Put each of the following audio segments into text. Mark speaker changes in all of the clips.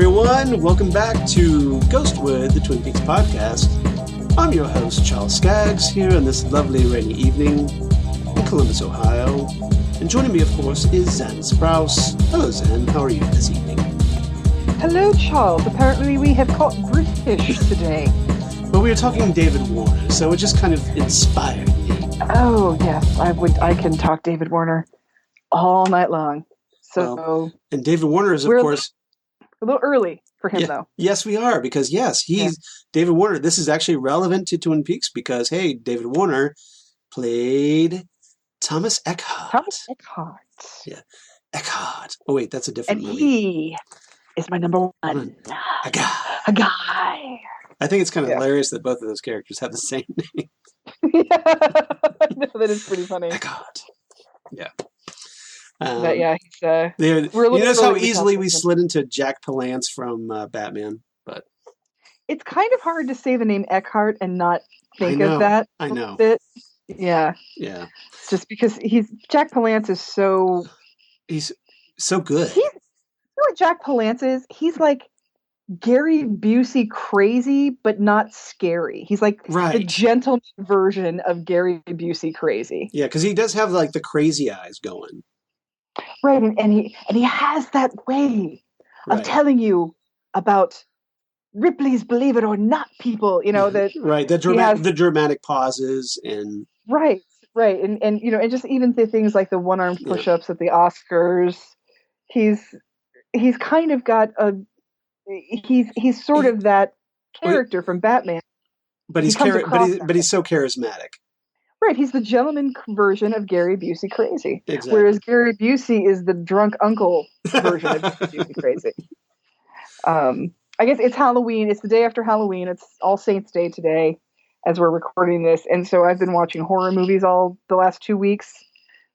Speaker 1: everyone. Welcome back to Ghostwood, the Twin Peaks podcast. I'm your host, Charles Skaggs, here on this lovely rainy evening in Columbus, Ohio. And joining me, of course, is Xan Sprouse. Hello, Xan. How are you this evening?
Speaker 2: Hello, Charles. Apparently we have caught British today.
Speaker 1: Well, we were talking David Warner, so it just kind of inspired me.
Speaker 2: Oh, yes. I can talk David Warner all night long. So,
Speaker 1: well, and David Warner is, of course...
Speaker 2: A little early for him, though.
Speaker 1: Yes, we are, because, David Warner, this is actually relevant to Twin Peaks, because, hey, David Warner played Thomas Eckhart.
Speaker 2: Thomas Eckhart.
Speaker 1: Yeah. Eckhart. Oh, wait, that's a different movie.
Speaker 2: And he is my number one.
Speaker 1: A guy.
Speaker 2: A guy.
Speaker 1: I think it's kind of hilarious that both of those characters have the same name.
Speaker 2: I know, that is pretty funny.
Speaker 1: Eckhart. Yeah.
Speaker 2: But yeah, he's,
Speaker 1: you notice how easily we slid into Jack Palance from Batman, but
Speaker 2: it's kind of hard to say the name Eckhart and not think of that.
Speaker 1: I know.
Speaker 2: Bit. Yeah.
Speaker 1: Yeah.
Speaker 2: Just because Jack Palance is so...
Speaker 1: He's so good.
Speaker 2: You know what Jack Palance is? He's like Gary Busey crazy, but not scary. He's like the gentleman version of Gary Busey crazy.
Speaker 1: Yeah, because he does have like the crazy eyes going.
Speaker 2: Right, and he has that way of telling you about Ripley's Believe It or Not people, you know, that
Speaker 1: the dramatic pauses and
Speaker 2: right, and you know, and just even the things like the one-armed push-ups at the Oscars. He's kind of got he's sort of that character from Batman,
Speaker 1: but he's so charismatic.
Speaker 2: Right, he's the gentleman version of Gary Busey crazy.
Speaker 1: Exactly.
Speaker 2: Whereas Gary Busey is the drunk uncle version of Busey crazy. I guess it's Halloween. It's the day after Halloween. It's All Saints Day today as we're recording this. And so I've been watching horror movies all the last 2 weeks.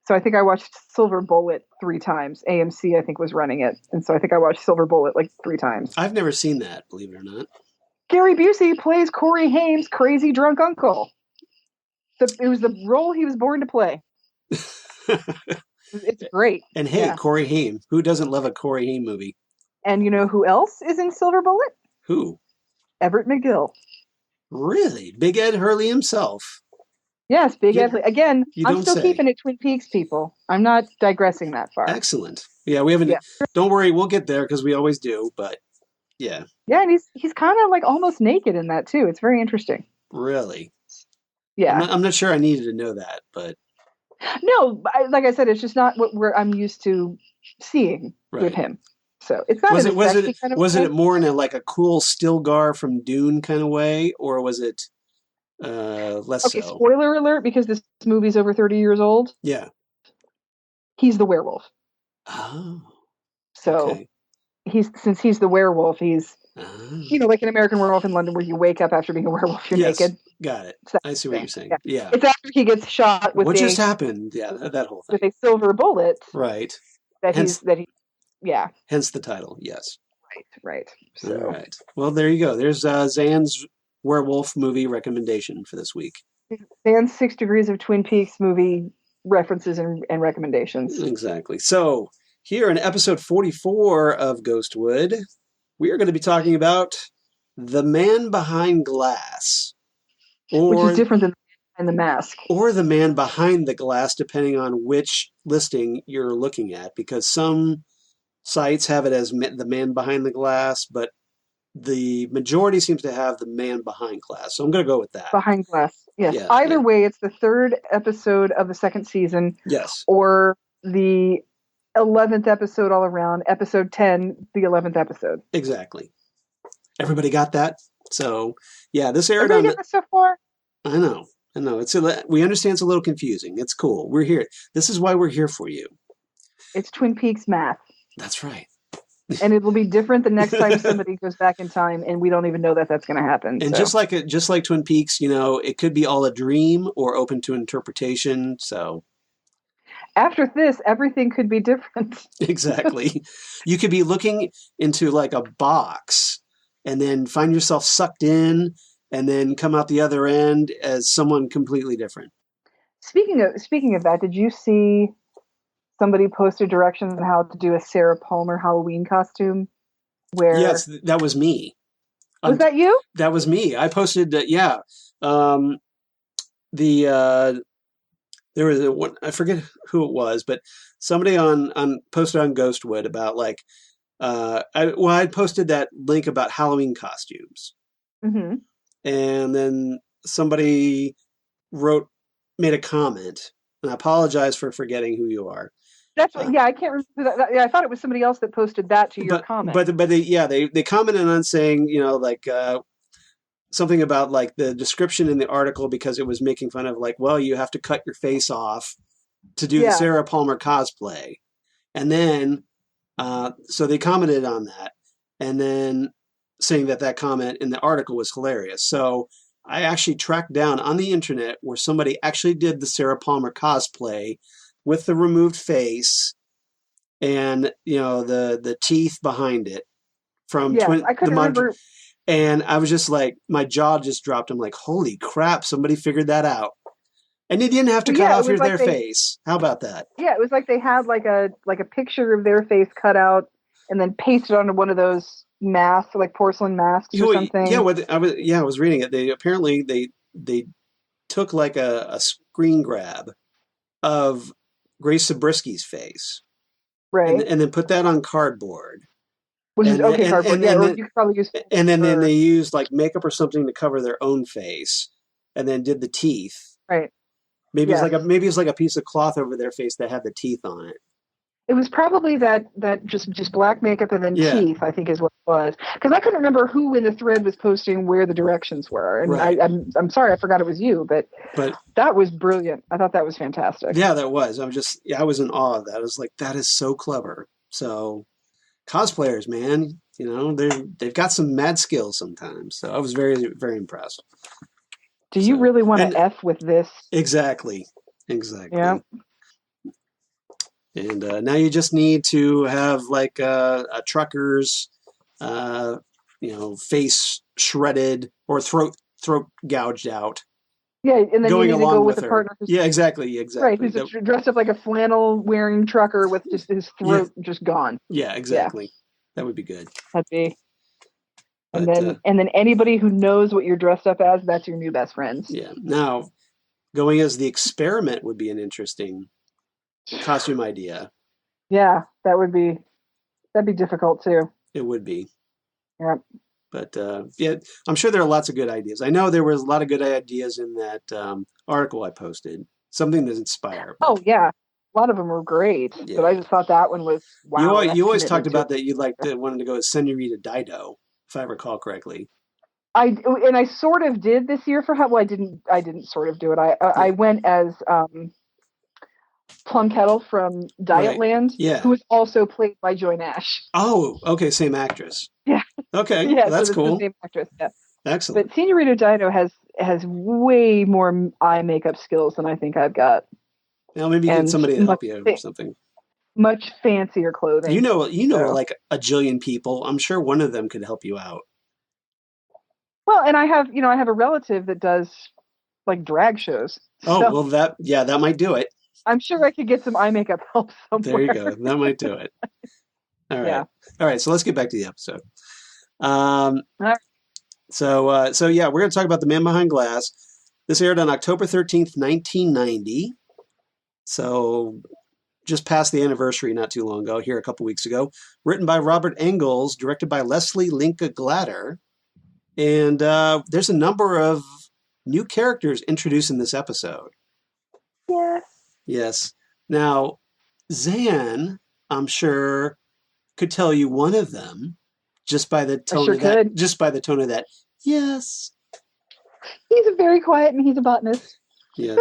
Speaker 2: So I think I watched Silver Bullet 3 times. AMC, I think, was running it. And so I think I watched Silver Bullet like 3 times.
Speaker 1: I've never seen that, believe it or not.
Speaker 2: Gary Busey plays Corey Haim's crazy drunk uncle. It was the role he was born to play. It's great.
Speaker 1: And hey, Corey Haim. Who doesn't love a Corey Haim movie? And
Speaker 2: you know who else is in Silver Bullet?
Speaker 1: Who?
Speaker 2: Everett McGill.
Speaker 1: Really? Big Ed Hurley himself.
Speaker 2: Yes, Big Ed. Again, I'm still keeping it Twin Peaks, people. I'm not digressing that far.
Speaker 1: Excellent. Yeah, we haven't. Yeah. Don't worry, we'll get there because we always do. But yeah.
Speaker 2: Yeah, and he's kind of like almost naked in that too. It's very interesting.
Speaker 1: Really?
Speaker 2: Yeah.
Speaker 1: I'm not sure I needed to know that, but
Speaker 2: no, like I said, it's just not what I'm used to seeing with him. So it's not.
Speaker 1: Was it more in a cool Stilgar from Dune kind of way, or was it less so?
Speaker 2: Okay, spoiler alert, because this movie's over 30 years old.
Speaker 1: Yeah.
Speaker 2: He's the werewolf.
Speaker 1: Oh.
Speaker 2: So since he's the werewolf, he's like an American Werewolf in London, where you wake up after being a werewolf, you're naked.
Speaker 1: Got it. I see what you're saying. Yeah.
Speaker 2: It's after he gets shot with
Speaker 1: what just happened. Yeah, that whole thing.
Speaker 2: With a silver bullet.
Speaker 1: Right.
Speaker 2: Hence
Speaker 1: the title. Yes.
Speaker 2: Right. So.
Speaker 1: All right. Well, there you go. There's Xan's werewolf movie recommendation for this week.
Speaker 2: Xan's 6 Degrees of Twin Peaks movie references and recommendations.
Speaker 1: Exactly. So here in episode 44 of Ghostwood, we are going to be talking about The Man Behind Glass.
Speaker 2: Which is different than The Mask.
Speaker 1: Or The Man Behind the Glass, depending on which listing you're looking at, because some sites have it as The Man Behind the Glass, but the majority seems to have The Man Behind Glass. So I'm going to go with that.
Speaker 2: Behind Glass, yes. Yeah, either way, it's the 3rd episode of the 2nd season.
Speaker 1: Yes.
Speaker 2: Or the 11th episode all around, episode 10, the 11th episode.
Speaker 1: Exactly. Everybody got that? So, yeah, this aired
Speaker 2: on... Everybody get this so far?
Speaker 1: I know. We understand it's a little confusing. It's cool. We're here. This is why we're here for you.
Speaker 2: It's Twin Peaks math.
Speaker 1: That's right.
Speaker 2: And it will be different the next time somebody goes back in time, and we don't even know that that's going to happen.
Speaker 1: And just like Twin Peaks, it could be all a dream or open to interpretation. So
Speaker 2: after this, everything could be different.
Speaker 1: Exactly. You could be looking into like a box and then find yourself sucked in and then come out the other end as someone completely different.
Speaker 2: Speaking of that, did you see somebody posted directions on how to do a Sarah Palmer Halloween costume where
Speaker 1: Yes, that was me.
Speaker 2: Was that you?
Speaker 1: That was me. I posted that. Yeah. There was one, I forget who it was, but somebody on posted on Ghostwood about like I posted that link about Halloween costumes,
Speaker 2: Mm-hmm.
Speaker 1: and then somebody made a comment, and I apologize for forgetting who you are.
Speaker 2: That's what, yeah, I can't remember that. Yeah, I thought it was somebody else that posted that to your comment.
Speaker 1: But they commented on saying, you know, like something about like the description in the article, because it was making fun of like, well, you have to cut your face off to do the Sarah Palmer cosplay. And then, so they commented on that, and then saying that comment in the article was hilarious. So I actually tracked down on the internet where somebody actually did the Sarah Palmer cosplay with the removed face and, you know, the teeth behind it from
Speaker 2: I couldn't remember.
Speaker 1: And I was just like, my jaw just dropped. I'm like, holy crap, somebody figured that out. And you didn't have to cut off their face. How about that?
Speaker 2: Yeah, it was like they had like a picture of their face cut out and then pasted onto one of those masks, like porcelain masks or something.
Speaker 1: Yeah, I was reading it. They apparently they took like a screen grab of Grace Zabrisky's face,
Speaker 2: right,
Speaker 1: and then put that on cardboard.
Speaker 2: Which is okay, cardboard. Yeah, or you could probably use.
Speaker 1: And then they used like makeup or something to cover their own face, and then did the teeth.
Speaker 2: Right.
Speaker 1: Maybe it's like a piece of cloth over their face that had the teeth on it.
Speaker 2: It was probably that just black makeup and then teeth, I think is what it was. Because I couldn't remember who in the thread was posting where the directions were. And right. I'm sorry, I forgot it was you, but that was brilliant. I thought that was fantastic.
Speaker 1: Yeah, that was. I was in awe of that. I was like, that is so clever. So cosplayers, man, you know, they've got some mad skills sometimes. So I was very, very impressed.
Speaker 2: Do you really want to F with this?
Speaker 1: Exactly.
Speaker 2: Yeah.
Speaker 1: And now you just need to have like a trucker's, face shredded or throat gouged out.
Speaker 2: Yeah, and then you need to go with a partner.
Speaker 1: Exactly.
Speaker 2: Right, who's dressed up like a flannel wearing trucker with just his throat just gone.
Speaker 1: Yeah, exactly. Yeah. That would be good.
Speaker 2: That'd be. And then anybody who knows what you're dressed up as, that's your new best friends.
Speaker 1: Yeah. Now, going as the experiment would be an interesting costume idea.
Speaker 2: Yeah, that'd be difficult too.
Speaker 1: It would be.
Speaker 2: Yeah.
Speaker 1: But I'm sure there are lots of good ideas. I know there was a lot of good ideas in that article I posted. Something that inspired.
Speaker 2: Oh yeah, a lot of them were great. Yeah. But I just thought that one was wow.
Speaker 1: You always talked about that you wanted to go as Senorita Dido, if I recall correctly.
Speaker 2: I sort of did this year for I didn't sort of do it. I went as Plum Kettle from Dietland, who was also played by Joy Nash.
Speaker 1: Oh, okay, same actress.
Speaker 2: Yeah.
Speaker 1: Okay, yeah, that's cool.
Speaker 2: The same actress. Yeah.
Speaker 1: Excellent.
Speaker 2: But Senorita Dido has way more eye makeup skills than I think I've got.
Speaker 1: Now maybe you get somebody to help you or something.
Speaker 2: Much fancier clothing.
Speaker 1: You know, like a jillion people. I'm sure one of them could help you out.
Speaker 2: Well, and I have a relative that does like drag shows.
Speaker 1: Oh, so well, that might do it.
Speaker 2: I'm sure I could get some eye makeup help somewhere.
Speaker 1: There you go. That might do it. All right. Yeah. All right. So let's get back to the episode. All right. So we're going to talk about The Man Behind Glass. This aired on October 13th, 1990. So just past the anniversary not too long ago, here a couple weeks ago. Written by Robert Engels, directed by Leslie Linka Glatter. And there's a number of new characters introduced in this episode. Yes. Now, Xan, I'm sure, could tell you one of them just by the tone of that. Just by the tone of that. Yes.
Speaker 2: He's a very quiet and he's a botanist.
Speaker 1: Yeah.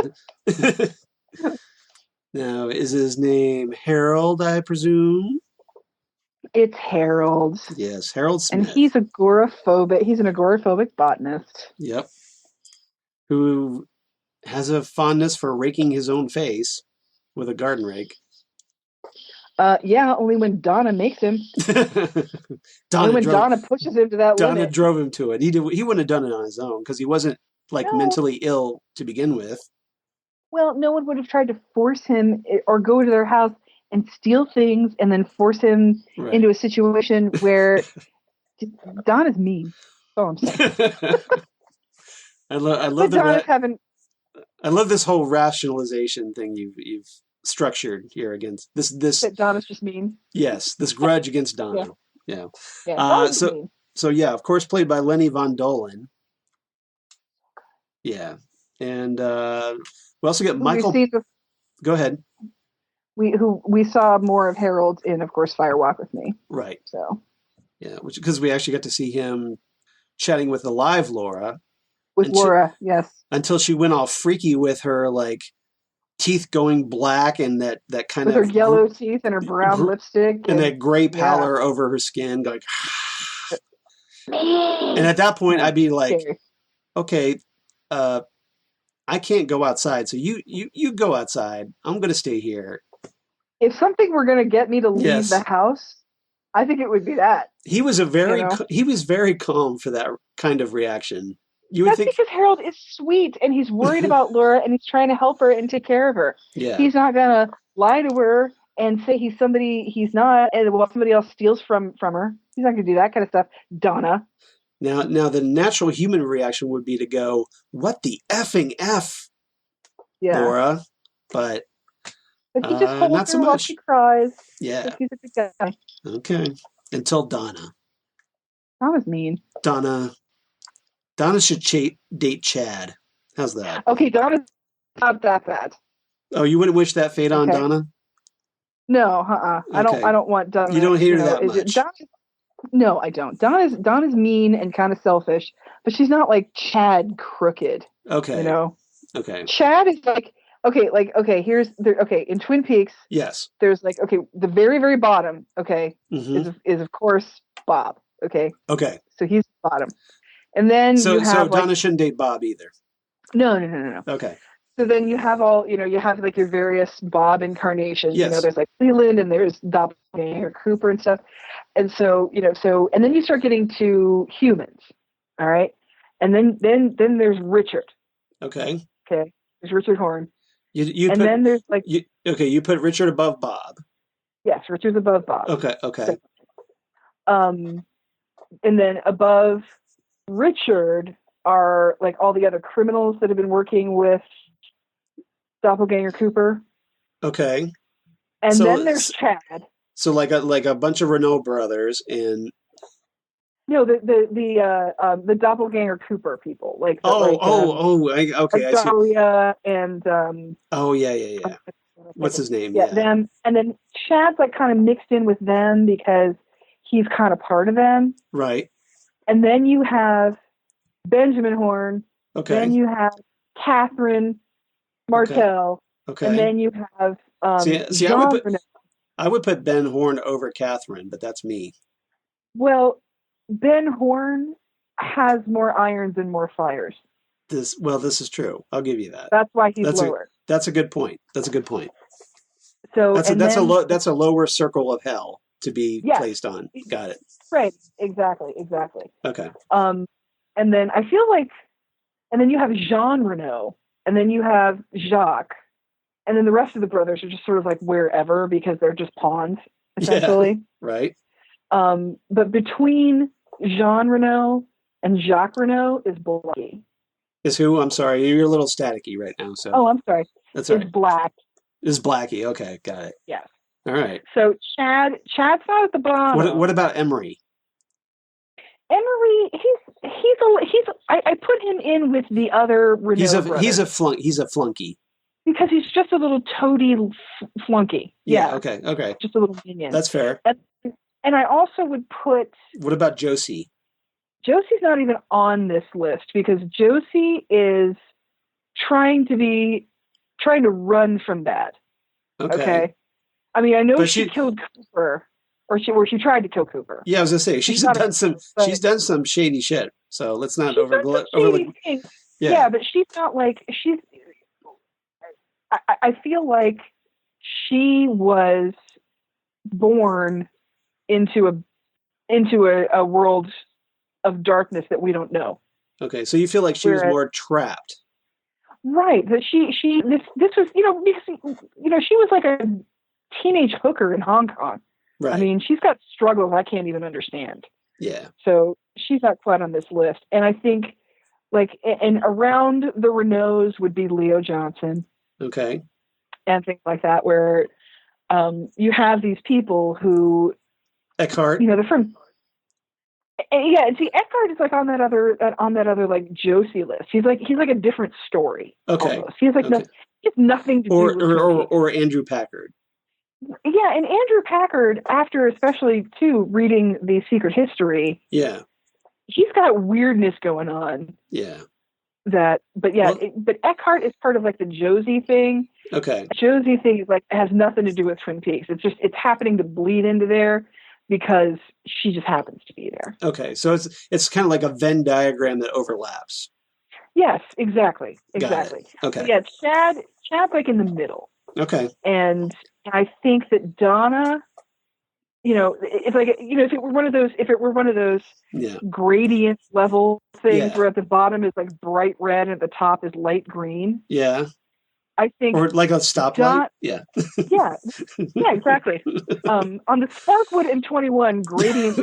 Speaker 1: Now, is his name Harold, I presume?
Speaker 2: It's Harold.
Speaker 1: Yes, Harold Smith.
Speaker 2: And he's agoraphobic. He's an agoraphobic botanist.
Speaker 1: Yep. Who has a fondness for raking his own face with a garden rake.
Speaker 2: Only when Donna makes him. Donna pushes him to that limit.
Speaker 1: Donna drove him to it. He wouldn't have done it on his own because he wasn't mentally ill to begin with.
Speaker 2: Well, no one would have tried to force him or go to their house and steal things and then force him into a situation where Donna's mean. That's all I'm saying.
Speaker 1: I love
Speaker 2: But Donna's having.
Speaker 1: I love this whole rationalization thing you've structured here against this.
Speaker 2: That Donna's just mean.
Speaker 1: Yes, this grudge against Donna. Yeah.
Speaker 2: Yeah. Donna's mean.
Speaker 1: So yeah, of course, played by Lenny Von Dohlen. Yeah, and we also get Michael. Go ahead.
Speaker 2: We saw more of Harold in, of course, Fire Walk with Me.
Speaker 1: Right.
Speaker 2: So.
Speaker 1: Yeah, because we actually got to see him chatting with the live Laura.
Speaker 2: With Laura, yes.
Speaker 1: Until she went all freaky with her like teeth going black and that kind
Speaker 2: with
Speaker 1: of
Speaker 2: her yellow teeth and her brown lipstick
Speaker 1: and that gray pallor over her skin, going. And at that point, I'd be like, okay, I can't go outside, so you go outside. I'm going to stay here.
Speaker 2: If something were going to get me to leave the house, I think it would be that.
Speaker 1: He was he was very calm for that kind of reaction.
Speaker 2: That's because Harold is sweet and he's worried about Laura and he's trying to help her and take care of her.
Speaker 1: Yeah.
Speaker 2: He's not going to lie to her and say he's somebody he's not, and somebody else steals from her. He's not going to do that kind of stuff. Donna.
Speaker 1: Now the natural human reaction would be to go, "What the effing F, Laura?" But
Speaker 2: he just holds her while she cries.
Speaker 1: Yeah.
Speaker 2: He's a good guy.
Speaker 1: Okay. Until Donna.
Speaker 2: Donna's mean.
Speaker 1: Donna should date Chad. How's that?
Speaker 2: Okay, Donna's not that bad.
Speaker 1: Oh, you wouldn't wish that fate on Donna?
Speaker 2: No, Okay. I don't want Donna.
Speaker 1: You don't hate her that much.
Speaker 2: No, I don't. Donna's mean and kind of selfish, but she's not like Chad crooked.
Speaker 1: Okay.
Speaker 2: You know?
Speaker 1: Okay.
Speaker 2: Chad is like in Twin Peaks.
Speaker 1: Yes.
Speaker 2: There's the very, very bottom, is of course Bob. Okay.
Speaker 1: Okay.
Speaker 2: So he's the bottom. And then
Speaker 1: so Donna shouldn't date Bob either.
Speaker 2: No.
Speaker 1: Okay.
Speaker 2: So then you have you have your various Bob incarnations.
Speaker 1: Yes.
Speaker 2: There's Leland and there's Doppelganger Cooper and stuff. And so, and then you start getting to humans. All right. And then there's Richard.
Speaker 1: Okay.
Speaker 2: Okay. There's Richard Horn.
Speaker 1: Then there's you put Richard above Bob.
Speaker 2: Yes, Richard's above Bob.
Speaker 1: Okay.
Speaker 2: So, and then above Richard are all the other criminals that have been working with Doppelganger Cooper.
Speaker 1: Okay.
Speaker 2: And then there's Chad.
Speaker 1: So like a bunch of Renault brothers and
Speaker 2: no, the Doppelganger Cooper people
Speaker 1: okay, I see.
Speaker 2: Dahlia and
Speaker 1: yeah. What's his name?
Speaker 2: Yeah, them, and then Chad's kind of mixed in with them because he's kind of part of them.
Speaker 1: Right.
Speaker 2: And then you have Benjamin Horn.
Speaker 1: Okay.
Speaker 2: Then you have Catherine Martell.
Speaker 1: Okay.
Speaker 2: And then you have Jean Renault.
Speaker 1: I would put Ben Horn over Catherine, but that's me.
Speaker 2: Well, Ben Horn has more irons and more fires.
Speaker 1: This is true. I'll give you that.
Speaker 2: That's why he's lower.
Speaker 1: That's a good point.
Speaker 2: So
Speaker 1: that's a lower circle of hell to be placed on. Got it.
Speaker 2: Right. Exactly.
Speaker 1: Okay.
Speaker 2: And then I feel and then you have Jean Renault, and then you have Jacques, and then the rest of the brothers are just sort of wherever because they're just pawns essentially.
Speaker 1: Yeah, right.
Speaker 2: But between Jean Renault and Jacques Renault is Blackie.
Speaker 1: Is who? I'm sorry, you're a little staticky right now. So.
Speaker 2: Oh, I'm sorry.
Speaker 1: That's all right.
Speaker 2: Black.
Speaker 1: Is Blackie? Okay, got it.
Speaker 2: Yes.
Speaker 1: All right.
Speaker 2: So Chad's not at the bottom.
Speaker 1: What about Emery?
Speaker 2: Emery, I put him in with the other Renault brothers.
Speaker 1: He's a flunky.
Speaker 2: Because he's just a little toady flunky. Yeah.
Speaker 1: Okay.
Speaker 2: Just a little minion.
Speaker 1: That's fair.
Speaker 2: And I also would put...
Speaker 1: What about Josie?
Speaker 2: Josie's not even on this list because Josie is trying to run from that. Okay. I mean, I know she killed Cooper, or she tried to kill Cooper.
Speaker 1: Yeah, I was gonna say she's done some shady shit. So let's not overlook.
Speaker 2: Yeah, but she's not I feel like she was born into a world of darkness that we don't know.
Speaker 1: Okay, so you feel like she was more trapped.
Speaker 2: Right. That this was, because, she was like a teenage hooker in Hong Kong.
Speaker 1: Right.
Speaker 2: I mean, she's got struggles I can't even understand.
Speaker 1: Yeah.
Speaker 2: So she's not quite on this list. And I think, like, and around the Renaults would be Leo Johnson.
Speaker 1: Okay.
Speaker 2: And things like that, where you have these people who,
Speaker 1: Eckhart.
Speaker 2: they're from. Yeah, and see, Eckhart is like on that other like Josie list. He's like a different story.
Speaker 1: Okay.
Speaker 2: Almost. He's like he has nothing to do with
Speaker 1: or Andrew Packard.
Speaker 2: Yeah, and Andrew Packard, after especially too reading the Secret History,
Speaker 1: yeah,
Speaker 2: he's got weirdness going on.
Speaker 1: Yeah.
Speaker 2: But Eckhart is part of like the Josie thing.
Speaker 1: Okay.
Speaker 2: Josie thing is like has nothing to do with Twin Peaks. It's happening to bleed into there because she just happens to be there.
Speaker 1: Okay, so it's kind of like a Venn diagram that overlaps.
Speaker 2: Yes, exactly.
Speaker 1: Okay.
Speaker 2: Yeah, Chad's like in the middle.
Speaker 1: Okay.
Speaker 2: And I think that Donna, it's like, if it were one of those gradient level things where at the bottom is like bright red and at the top is light green.
Speaker 1: Yeah.
Speaker 2: I think,
Speaker 1: or like a stoplight. Yeah,
Speaker 2: exactly. On the Sparkwood and 21 gradient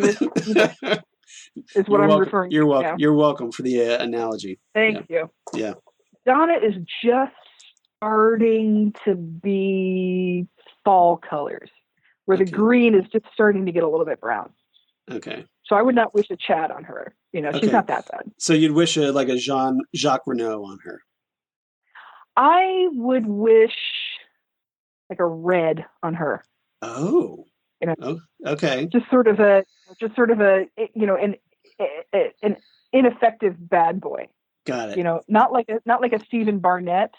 Speaker 2: is what I'm referring to.
Speaker 1: You're welcome. You're welcome for the analogy.
Speaker 2: Thank you.
Speaker 1: Yeah.
Speaker 2: Donna is just starting to be fall colors, where the green is just starting to get a little bit brown.
Speaker 1: Okay.
Speaker 2: So I would not wish a Chad on her. She's not that bad.
Speaker 1: So you'd wish a Jacques Renault on her.
Speaker 2: I would wish like a red on her.
Speaker 1: Oh. Oh, okay.
Speaker 2: Just sort of a an ineffective bad boy.
Speaker 1: Got it.
Speaker 2: Not like a Stephen Barnett.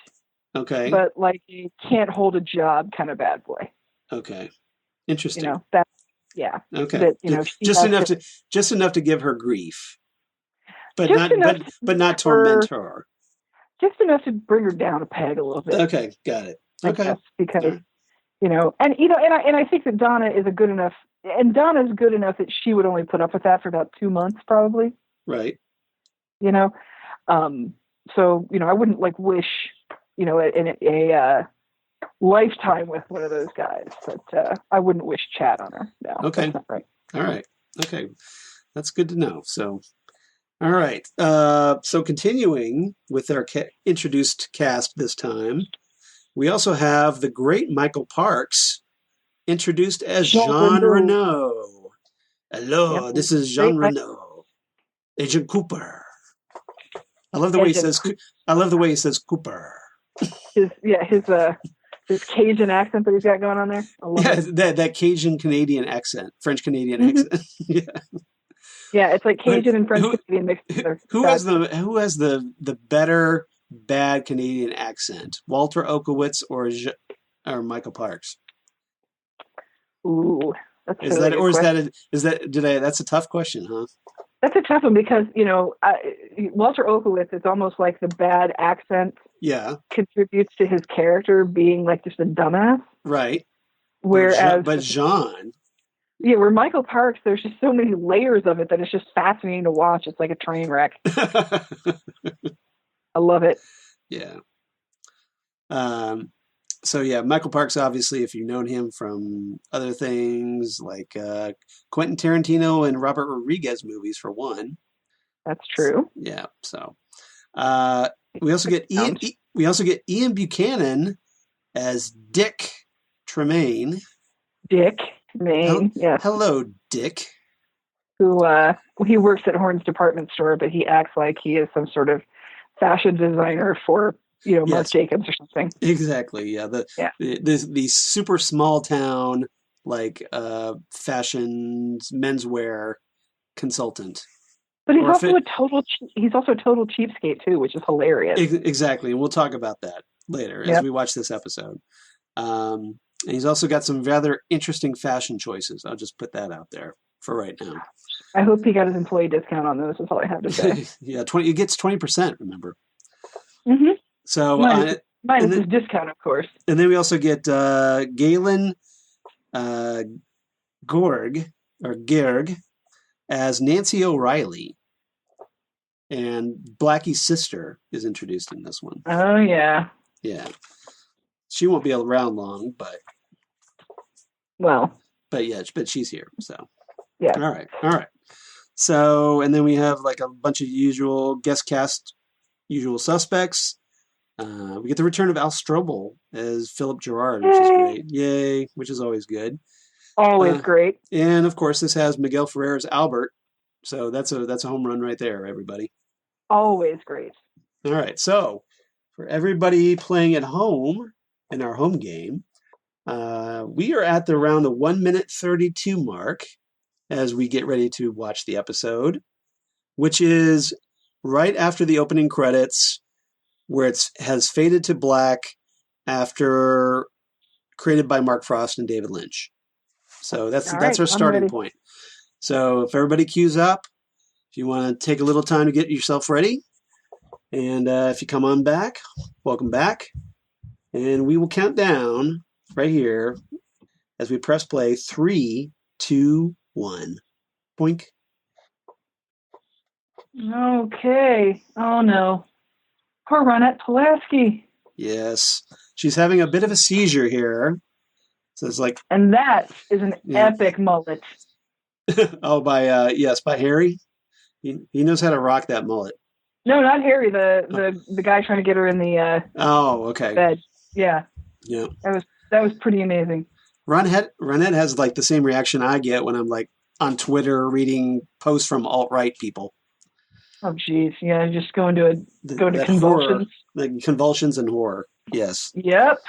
Speaker 1: Okay.
Speaker 2: But like a can't hold a job kind of bad boy.
Speaker 1: Okay. Interesting.
Speaker 2: Okay.
Speaker 1: That, just enough to give her grief. But not torment her.
Speaker 2: Just enough to bring her down a peg a little bit.
Speaker 1: Okay, got it. Okay.
Speaker 2: Because and I think that Donna is good enough that she would only put up with that for about 2 months probably.
Speaker 1: Right.
Speaker 2: So, I wouldn't like wish, a lifetime with one of those guys, but I wouldn't wish Chad on her. No.
Speaker 1: Okay.
Speaker 2: That's not right.
Speaker 1: All right. Okay. That's good to know. So, all right. So continuing with our introduced cast this time, we also have the great Michael Parks, introduced as Jean Renault. Hello,
Speaker 2: Yep.
Speaker 1: This is Jean Renault, Agent Cooper. I love the way he says. I love the way he says Cooper.
Speaker 2: His Cajun accent that he's got going on there. I love it.
Speaker 1: that Cajun Canadian accent, French Canadian accent.
Speaker 2: Yeah, it's like Cajun and French Canadian mixed together.
Speaker 1: Who has the better bad Canadian accent, Walter Okowitz or Michael Parks?
Speaker 2: Ooh, that's
Speaker 1: that's a tough question, huh?
Speaker 2: That's a tough one because Walter Okowitz is almost like the bad accent.
Speaker 1: Yeah,
Speaker 2: contributes to his character being like just a dumbass.
Speaker 1: Right.
Speaker 2: Whereas,
Speaker 1: but Jean.
Speaker 2: Yeah, where Michael Parks, there's just so many layers of it that it's just fascinating to watch. It's like a train wreck. I love it.
Speaker 1: Yeah. So yeah, Michael Parks, obviously, if you've known him from other things like Quentin Tarantino and Robert Rodriguez movies, for one.
Speaker 2: That's true.
Speaker 1: Yeah. So we also get Ian Buchanan as Dick Tremayne.
Speaker 2: Dick Tremayne, yes.
Speaker 1: Hello, Dick.
Speaker 2: Who he works at Horn's department store, but he acts like he is some sort of fashion designer for Marc Jacobs or something.
Speaker 1: Exactly. Yeah. The super small town fashion menswear consultant.
Speaker 2: But he's also a total cheapskate too, which is hilarious.
Speaker 1: Exactly, and we'll talk about that later as we watch this episode. And he's also got some rather interesting fashion choices. I'll just put that out there for right now.
Speaker 2: I hope he got his employee discount on those. That's all I have to say.
Speaker 1: Yeah, it gets 20%. Remember.
Speaker 2: Mm-hmm.
Speaker 1: So
Speaker 2: minus his discount, of course.
Speaker 1: And then we also get Galen Gerg as Nancy O'Reilly. And Blackie's sister is introduced in this one.
Speaker 2: Oh, yeah.
Speaker 1: Yeah. She won't be around long, but...
Speaker 2: Well.
Speaker 1: But she's here, so...
Speaker 2: Yeah.
Speaker 1: All right. So, and then we have like a bunch of usual guest cast, usual suspects. We get the return of Al Strobel as Philip Gerard, which is great. Yay, which is always good.
Speaker 2: Always great.
Speaker 1: And of course, this has Miguel Ferrer as Albert. So that's a home run right there, everybody.
Speaker 2: Always great.
Speaker 1: All right. So for everybody playing at home in our home game, we are at around the 1:32 mark as we get ready to watch the episode, which is right after the opening credits, where it has faded to black after created by Mark Frost and David Lynch. So that's our starting point. So if everybody queues up, if you want to take a little time to get yourself ready, and if you come on back, welcome back, and we will count down right here as we press play. 3, 2, 1. Boink.
Speaker 2: Okay. Oh no. Poor Ronette Pulaski.
Speaker 1: Yes. She's having a bit of a seizure here. So it's like,
Speaker 2: and that is an epic mullet.
Speaker 1: Oh, by Harry. He knows how to rock that mullet.
Speaker 2: No, not Harry. The guy trying to get her in the bed. Yeah.
Speaker 1: Yeah.
Speaker 2: That was pretty amazing.
Speaker 1: Ronette has like the same reaction I get when I'm like on Twitter reading posts from alt-right people.
Speaker 2: Oh geez, yeah, just go into convulsions.
Speaker 1: Horror, like convulsions and horror. Yes.
Speaker 2: Yep.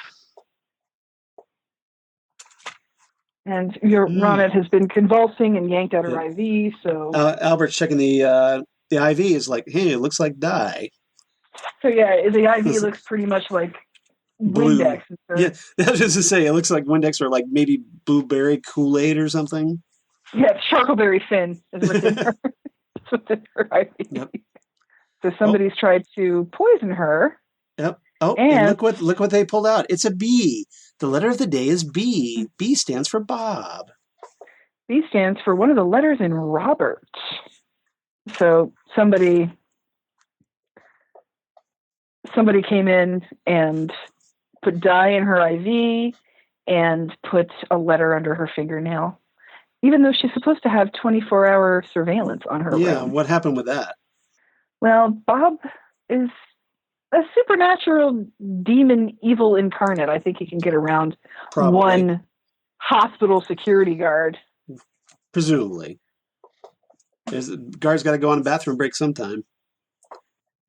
Speaker 2: And your Ronette has been convulsing and yanked out her IV. So
Speaker 1: Albert's checking the IV. Is like, hey, it looks like dye.
Speaker 2: So yeah, the IV looks pretty much like
Speaker 1: blue.
Speaker 2: Windex.
Speaker 1: Yeah, I was just to say it looks like Windex or like maybe blueberry Kool-Aid or something.
Speaker 2: Yeah, charcoalberry fin is within her. Within her IV. Yep. So somebody's tried to poison her.
Speaker 1: Yep. Oh, and look what they pulled out. It's a B. The letter of the day is B. B stands for Bob.
Speaker 2: B stands for one of the letters in Robert. So somebody came in and put dye in her IV and put a letter under her fingernail, even though she's supposed to have 24-hour surveillance on her.
Speaker 1: Yeah,
Speaker 2: room.
Speaker 1: What happened with that?
Speaker 2: Well, Bob is a supernatural demon evil incarnate. I think he can get around one hospital security guard.
Speaker 1: Presumably. The guard's got to go on a bathroom break sometime.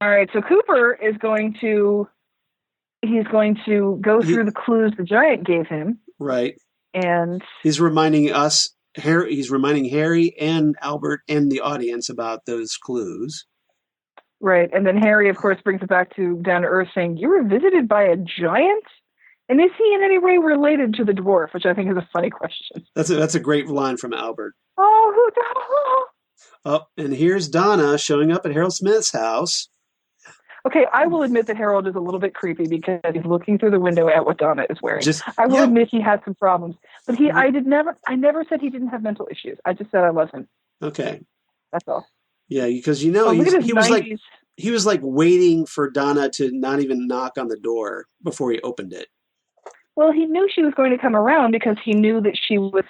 Speaker 2: All right, so Cooper is going to go through the clues the giant gave him.
Speaker 1: Right.
Speaker 2: And
Speaker 1: he's reminding Harry and Albert and the audience about those clues.
Speaker 2: Right. And then Harry, of course, brings it back to down to earth saying, you were visited by a giant? And is he in any way related to the dwarf? Which I think is a funny question.
Speaker 1: That's a great line from Albert.
Speaker 2: Oh,
Speaker 1: and here's Donna showing up at Harold Smith's house.
Speaker 2: Okay, I will admit that Harold is a little bit creepy because he's looking through the window at what Donna is wearing. I will admit he had some problems, but I never said he didn't have mental issues. I just said I love him.
Speaker 1: Okay,
Speaker 2: that's all.
Speaker 1: Yeah, because he was like waiting for Donna to not even knock on the door before he opened it.
Speaker 2: Well, he knew she was going to come around because he knew that she was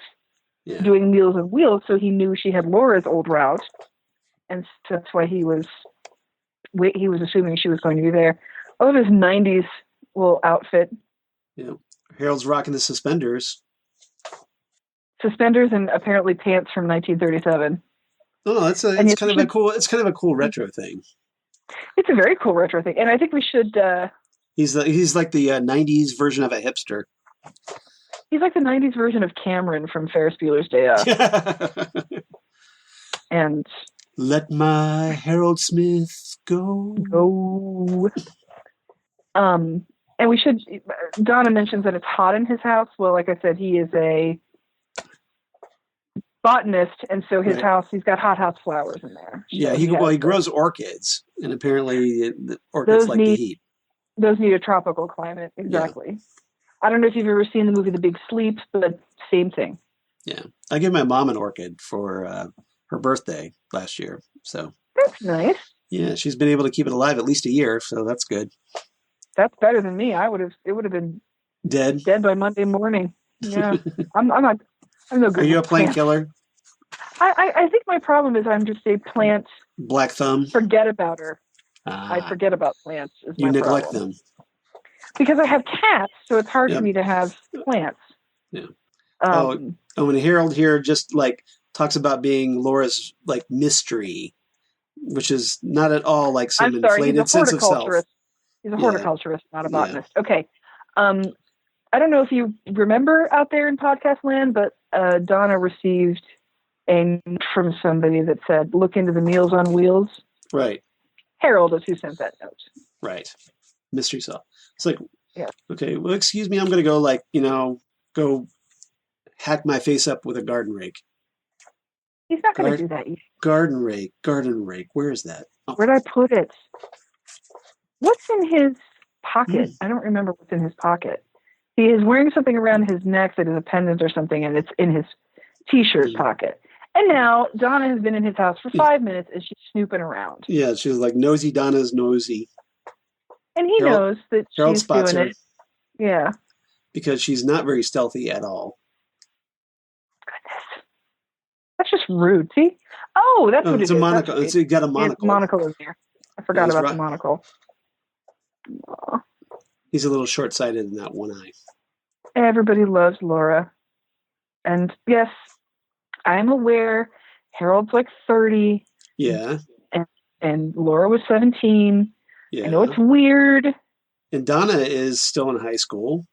Speaker 2: doing Meals on Wheels, so he knew she had Laura's old route, and that's why he was assuming she was going to be there. I love his 90s little outfit.
Speaker 1: Yeah, Harold's rocking the suspenders.
Speaker 2: Suspenders and apparently pants from 1937.
Speaker 1: Oh, it's kind of a cool retro thing.
Speaker 2: It's a very cool retro thing, and I think we should.
Speaker 1: He's like the 90s version of a hipster.
Speaker 2: He's like the 90s version of Cameron from Ferris Bueller's Day Off. And
Speaker 1: let my Harold Smith go.
Speaker 2: And we should. Donna mentions that it's hot in his house. Well, like I said, he is a botanist, and so his house, he's got hothouse flowers in there.
Speaker 1: Yeah, he grows orchids, and apparently the orchids like the heat.
Speaker 2: Those need a tropical climate, exactly. Yeah. I don't know if you've ever seen the movie The Big Sleep, but same thing.
Speaker 1: Yeah, I gave my mom an orchid for her birthday last year, so
Speaker 2: that's nice.
Speaker 1: Yeah, she's been able to keep it alive at least a year, so that's good.
Speaker 2: That's better than me. It would have been dead by Monday morning. Yeah, I'm no good.
Speaker 1: Are you a plant killer?
Speaker 2: I think my problem is I'm just a plant.
Speaker 1: Black thumb.
Speaker 2: Forget about her.
Speaker 1: Ah,
Speaker 2: I forget about plants is
Speaker 1: you
Speaker 2: my
Speaker 1: neglect
Speaker 2: problem.
Speaker 1: them.
Speaker 2: Because I have cats, so it's hard
Speaker 1: Yep.
Speaker 2: for me to have plants.
Speaker 1: Yeah. And Harold here just like talks about being Laura's like mystery, which is not at all like some
Speaker 2: I'm sorry,
Speaker 1: inflated sense of self.
Speaker 2: He's a horticulturist, not a botanist. Yeah. Okay. I don't know if you remember out there in podcast land, but Donna received a note from somebody that said, "Look into the Meals on Wheels."
Speaker 1: Right.
Speaker 2: Harold is who sent that note.
Speaker 1: Right. Mystery self. It's like,
Speaker 2: yeah.
Speaker 1: Okay, well, excuse me, I'm going to go like, go hack my face up with a garden rake.
Speaker 2: He's not going to do that.
Speaker 1: Garden rake. Where is that?
Speaker 2: Oh. Where'd I put it? What's in his pocket? I don't remember what's in his pocket. He is wearing something around his neck that is a pendant or something, and it's in his T-shirt pocket. And now Donna has been in his house for 5 minutes, and she's snooping around.
Speaker 1: Yeah, she's like, nosy Donna's nosy.
Speaker 2: And he knows that
Speaker 1: Harold
Speaker 2: she's
Speaker 1: spots
Speaker 2: doing
Speaker 1: her.
Speaker 2: it. Yeah.
Speaker 1: Because she's not very stealthy at all.
Speaker 2: Goodness. That's just rude. See? Oh, that's what it is.
Speaker 1: It's a monocle. It's got a monocle.
Speaker 2: Monocle in there. I forgot about the monocle.
Speaker 1: Oh. He's a little short-sighted in that one eye.
Speaker 2: Everybody loves Laura. And yes, I'm aware Harold's like 30.
Speaker 1: Yeah.
Speaker 2: And Laura was 17.
Speaker 1: Yeah.
Speaker 2: I know it's weird.
Speaker 1: And Donna is still in high school.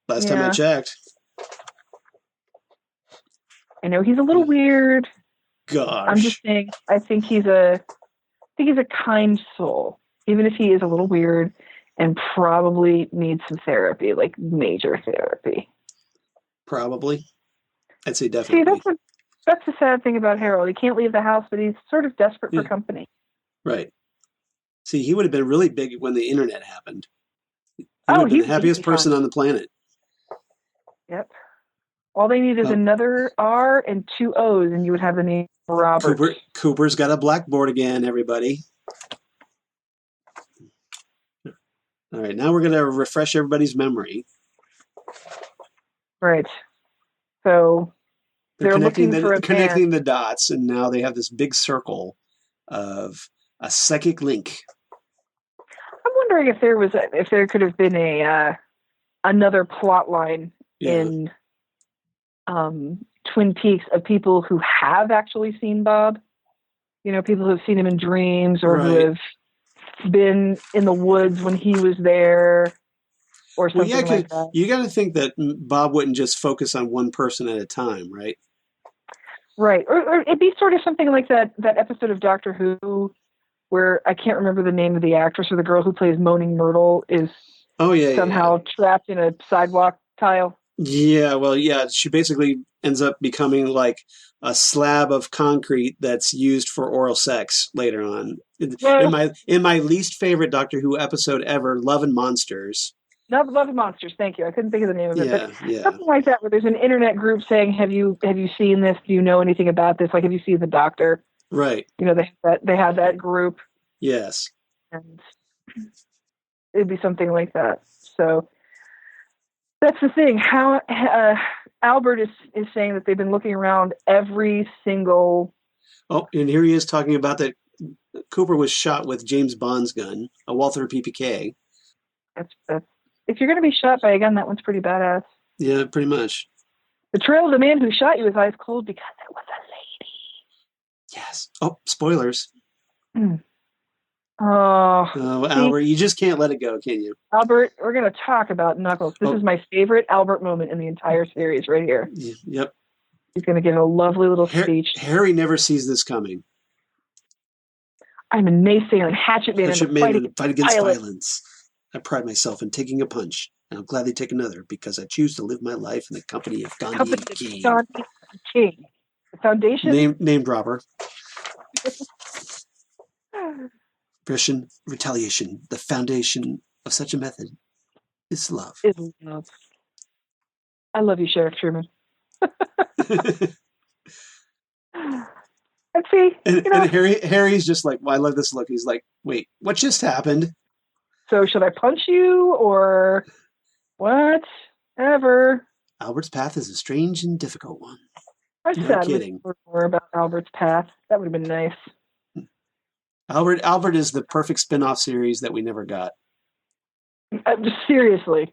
Speaker 1: Last time I checked.
Speaker 2: I know he's a little weird.
Speaker 1: Gosh.
Speaker 2: I'm just saying, I think he's a kind soul, even if he is a little weird and probably needs some therapy, like major therapy.
Speaker 1: Probably. I'd say definitely.
Speaker 2: See, that's the sad thing about Harold. He can't leave the house, but he's sort of desperate for company.
Speaker 1: Right. See, he would have been really big when the internet happened. He would have been the happiest person on the planet.
Speaker 2: Yep. All they need is another R and 2 O's, and you would have the name Robert.
Speaker 1: Cooper's got a blackboard again, everybody. All right, now we're going to refresh everybody's memory.
Speaker 2: Right. So they're looking for
Speaker 1: connecting the dots, and now they have this big circle of a psychic link.
Speaker 2: I'm wondering if there could have been another plot line in Twin Peaks of people who have actually seen Bob. People who have seen him in dreams or who have been in the woods when he was there or something like that.
Speaker 1: You got to think that Bob wouldn't just focus on one person at a time, right?
Speaker 2: Right. Or it'd be sort of something like that episode of Doctor Who where I can't remember the name of the actress or the girl who plays Moaning Myrtle is somehow trapped in a sidewalk tile.
Speaker 1: Yeah, well, she basically ends up becoming like a slab of concrete that's used for oral sex later on. In my least favorite Doctor Who episode ever, Love and Monsters.
Speaker 2: Love and Monsters, thank you. I couldn't think of the name of it. But something like that, where there's an internet group saying, "Have you seen this? Do you know anything about this? Like, have you seen the Doctor?"
Speaker 1: Right.
Speaker 2: They had that group.
Speaker 1: Yes.
Speaker 2: And it'd be something like that. So that's the thing. How Albert is saying that they've been looking around every single.
Speaker 1: Oh, and here he is talking about that Cooper was shot with James Bond's gun, a Walther PPK.
Speaker 2: That's if you're going to be shot by a gun, that one's pretty badass.
Speaker 1: Yeah, pretty much.
Speaker 2: The trail of the man who shot you is ice cold because it was a lady.
Speaker 1: Yes. Oh, spoilers.
Speaker 2: Oh,
Speaker 1: Albert, you just can't let it go, can you?
Speaker 2: Albert, we're going to talk about Knuckles. This is my favorite Albert moment in the entire series right here.
Speaker 1: Yep.
Speaker 2: He's going to give a lovely little speech.
Speaker 1: Harry never sees this coming.
Speaker 2: I'm a naysaying hatchet man
Speaker 1: in the fight against violence. I pride myself in taking a punch, and I'll gladly take another because I choose to live my life in the company of Gandhi King.
Speaker 2: Gandhi King. The foundation.
Speaker 1: Name dropper. Retaliation. The foundation of such a method is love.
Speaker 2: I love you, Sheriff Truman. And see,
Speaker 1: and Harry's just like, well, I love this look. He's like, wait, what just happened?
Speaker 2: So should I punch you or what? Ever?
Speaker 1: Albert's path is a strange and difficult one.
Speaker 2: I was
Speaker 1: No
Speaker 2: sad
Speaker 1: kidding.
Speaker 2: with more about Albert's path. That would have been nice.
Speaker 1: Albert is the perfect spin-off series that we never got.
Speaker 2: Just seriously.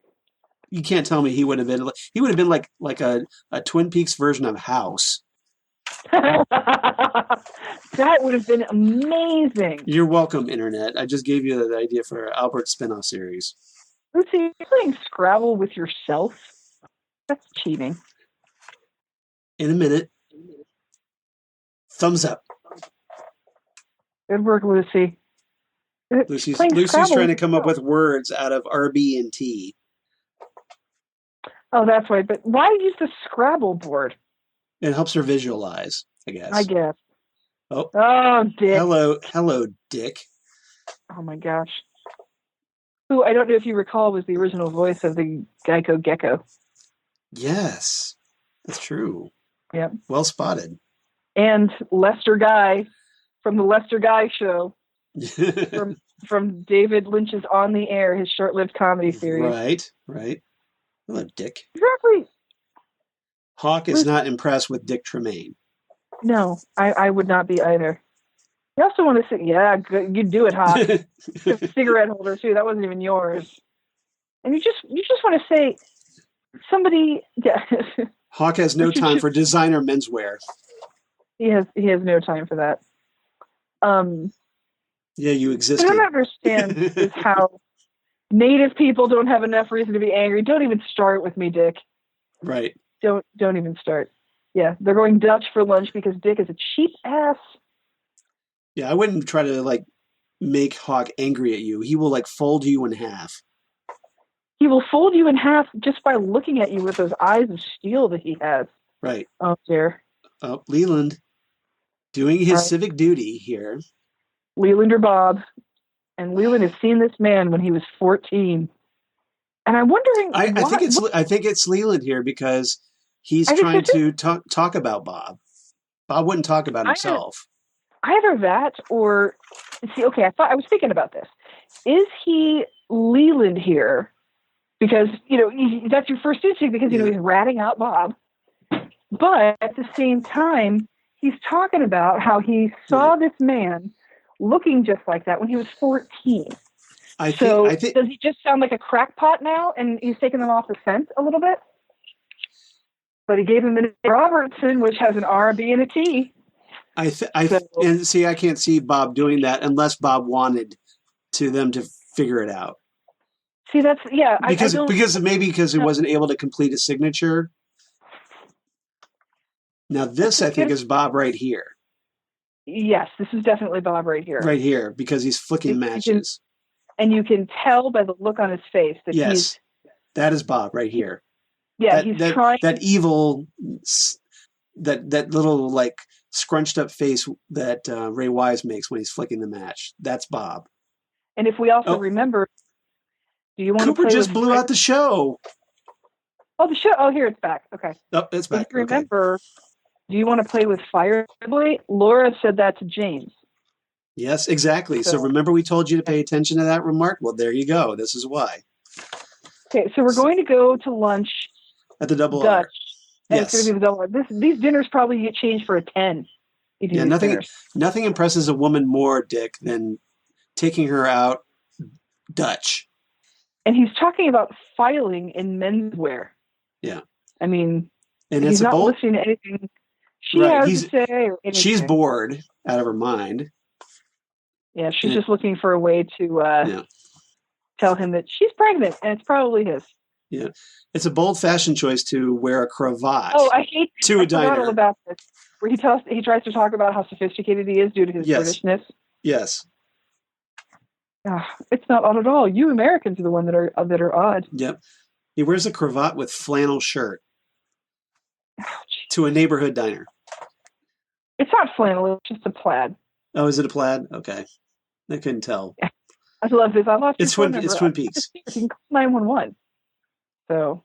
Speaker 1: You can't tell me he would have been like a Twin Peaks version of House.
Speaker 2: That would have been amazing.
Speaker 1: You're welcome, Internet. I just gave you the idea for Albert's spin-off series.
Speaker 2: Lucy, you're playing Scrabble with yourself? That's cheating.
Speaker 1: In a minute. Thumbs up.
Speaker 2: Good work, Lucy.
Speaker 1: Lucy's trying to come up with words out of RB and T.
Speaker 2: Oh, that's right. But why use the Scrabble board?
Speaker 1: It helps her visualize, I guess.
Speaker 2: Oh, Dick.
Speaker 1: Hello, Dick.
Speaker 2: Oh my gosh. Who I don't know if you recall was the original voice of the Geico Gecko.
Speaker 1: Yes, that's true.
Speaker 2: Yep.
Speaker 1: Well spotted.
Speaker 2: And Lester Guy from the Lester Guy Show. from David Lynch's On the Air, his short-lived comedy series.
Speaker 1: Right. Hello, Dick.
Speaker 2: Exactly.
Speaker 1: Hawk is not impressed with Dick Tremayne.
Speaker 2: No, I would not be either. You also want to say, yeah, good, you do it, Hawk. The cigarette holder too. That wasn't even yours. And you just want to say, somebody.
Speaker 1: Hawk has no time for designer menswear.
Speaker 2: He has no time for that.
Speaker 1: Yeah, you exist.
Speaker 2: What I don't understand is how Native people don't have enough reason to be angry. Don't even start with me, Dick.
Speaker 1: Right.
Speaker 2: Don't even start. Yeah, they're going Dutch for lunch because Dick is a cheap ass.
Speaker 1: Yeah, I wouldn't try to make Hawk angry at you. He will fold you in half.
Speaker 2: He will fold you in half just by looking at you with those eyes of steel that he has.
Speaker 1: Right.
Speaker 2: Oh dear.
Speaker 1: Oh, Leland, doing his civic duty here.
Speaker 2: Leland or Bob, and Leland has seen this man when he was 14. And I'm wondering.
Speaker 1: I think it's Leland here because he's trying to talk about Bob. Bob wouldn't talk about himself.
Speaker 2: Either that or see. Okay, I was thinking about this. Is he Leland here? Because that's your first instinct because he's ratting out Bob, but at the same time he's talking about how he saw this man looking just like that when he was 14. I think does he just sound like a crackpot now, and he's taking them off the scent a little bit? But he gave him the Robertson, which has an R, a B, and a T.
Speaker 1: And see, I can't see Bob doing that unless Bob wanted them to figure it out.
Speaker 2: See, that's
Speaker 1: because he wasn't able to complete a signature. Now this, I think, is Bob right here.
Speaker 2: Yes, this is definitely Bob right here.
Speaker 1: Right here, because he's flicking matches.
Speaker 2: And you can tell by the look on his face that
Speaker 1: that is Bob right here.
Speaker 2: Yeah, he's trying.
Speaker 1: That evil, that little scrunched up face that Ray Wise makes when he's flicking the match. That's Bob.
Speaker 2: And if we also remember, do you want
Speaker 1: Cooper
Speaker 2: to play
Speaker 1: just blew out the show.
Speaker 2: Oh, the show. Oh, here it's back. Okay.
Speaker 1: Oh, it's back.
Speaker 2: If you remember, do you want to play with Fireboy? Laura said that to James.
Speaker 1: Yes, exactly. So remember we told you to pay attention to that remark? Well, there you go. This is why.
Speaker 2: Okay, so we're going to go to lunch
Speaker 1: at the Double
Speaker 2: Dutch.
Speaker 1: R.
Speaker 2: Yes. It's going to be the Double R. These dinners probably get changed for a 10.
Speaker 1: Yeah, nothing impresses a woman more, Dick, than taking her out Dutch.
Speaker 2: And he's talking about filing in menswear.
Speaker 1: Yeah.
Speaker 2: I mean,
Speaker 1: and
Speaker 2: he's not listening to anything she has to say. Or anything.
Speaker 1: She's bored out of her mind.
Speaker 2: Yeah, she's just looking for a way to tell him that she's pregnant, and it's probably his.
Speaker 1: Yeah, it's a bold fashion choice to wear a cravat.
Speaker 2: Oh, I hate
Speaker 1: to a diner.
Speaker 2: All about this, where he tries to talk about how sophisticated he is due to his Britishness.
Speaker 1: Yes.
Speaker 2: It's not odd at all. You Americans are the one that are odd.
Speaker 1: Yep. He wears a cravat with flannel shirt to a neighborhood diner.
Speaker 2: It's not flannel. It's just a plaid.
Speaker 1: Oh, is it a plaid? Okay. I couldn't tell.
Speaker 2: Yeah. I love this. I lost
Speaker 1: it's Twin Peaks.
Speaker 2: You can call 911. So,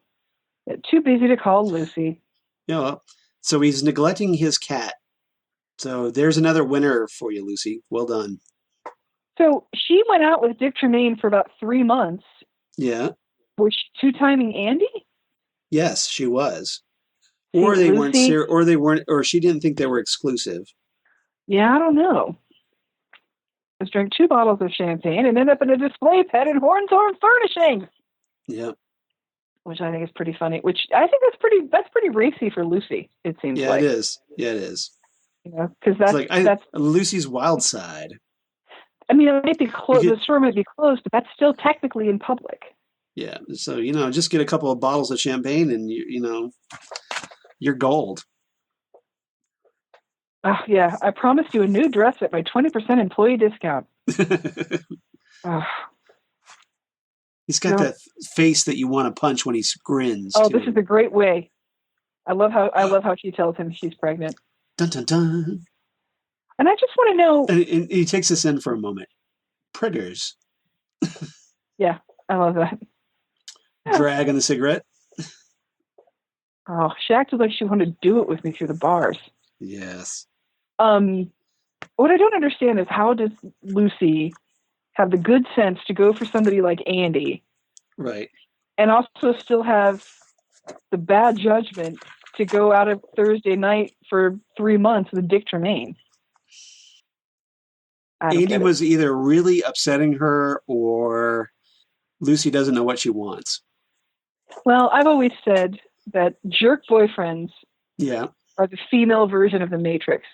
Speaker 2: too busy to call Lucy.
Speaker 1: Yeah. Well, so he's neglecting his cat. So there's another winner for you, Lucy. Well done.
Speaker 2: So she went out with Dick Tremayne for about 3 months.
Speaker 1: Yeah.
Speaker 2: Was she two-timing Andy?
Speaker 1: Yes, she was. Or they weren't
Speaker 2: Lucy,
Speaker 1: serious, or they weren't, or she didn't think they were exclusive.
Speaker 2: yeah, I don't know. Just drank 2 bottles of champagne and ended up in a display pet in Hornthorne Furnishings.
Speaker 1: Yeah.
Speaker 2: Which I think is pretty funny. Which I think that's pretty racy for Lucy. It seems
Speaker 1: Yeah,
Speaker 2: like.
Speaker 1: it is. Yeah, it is.
Speaker 2: You know, because that's
Speaker 1: Lucy's wild side.
Speaker 2: I mean, it might be closed. The store might be closed, but that's still technically in public.
Speaker 1: Yeah. So just get a couple of bottles of champagne, and you're gold.
Speaker 2: Oh yeah, I promised you a new dress at my 20% employee discount.
Speaker 1: He's got that face that you want to punch when he grins.
Speaker 2: Oh, this is a great way. I love how she tells him she's pregnant.
Speaker 1: Dun dun dun.
Speaker 2: And I just want to know.
Speaker 1: And he takes us in for a moment. Priggers.
Speaker 2: Yeah, I love that.
Speaker 1: Drag on the cigarette.
Speaker 2: Oh, she acted like she wanted to do it with me through the bars.
Speaker 1: Yes.
Speaker 2: What I don't understand is, how does Lucy have the good sense to go for somebody like Andy,
Speaker 1: right,
Speaker 2: and also still have the bad judgment to go out of Thursday night for 3 months with Dick Tremayne?
Speaker 1: Andy was either really upsetting her, or Lucy doesn't know what she wants.
Speaker 2: Well, I've always said that jerk boyfriends are the female version of the Matrix.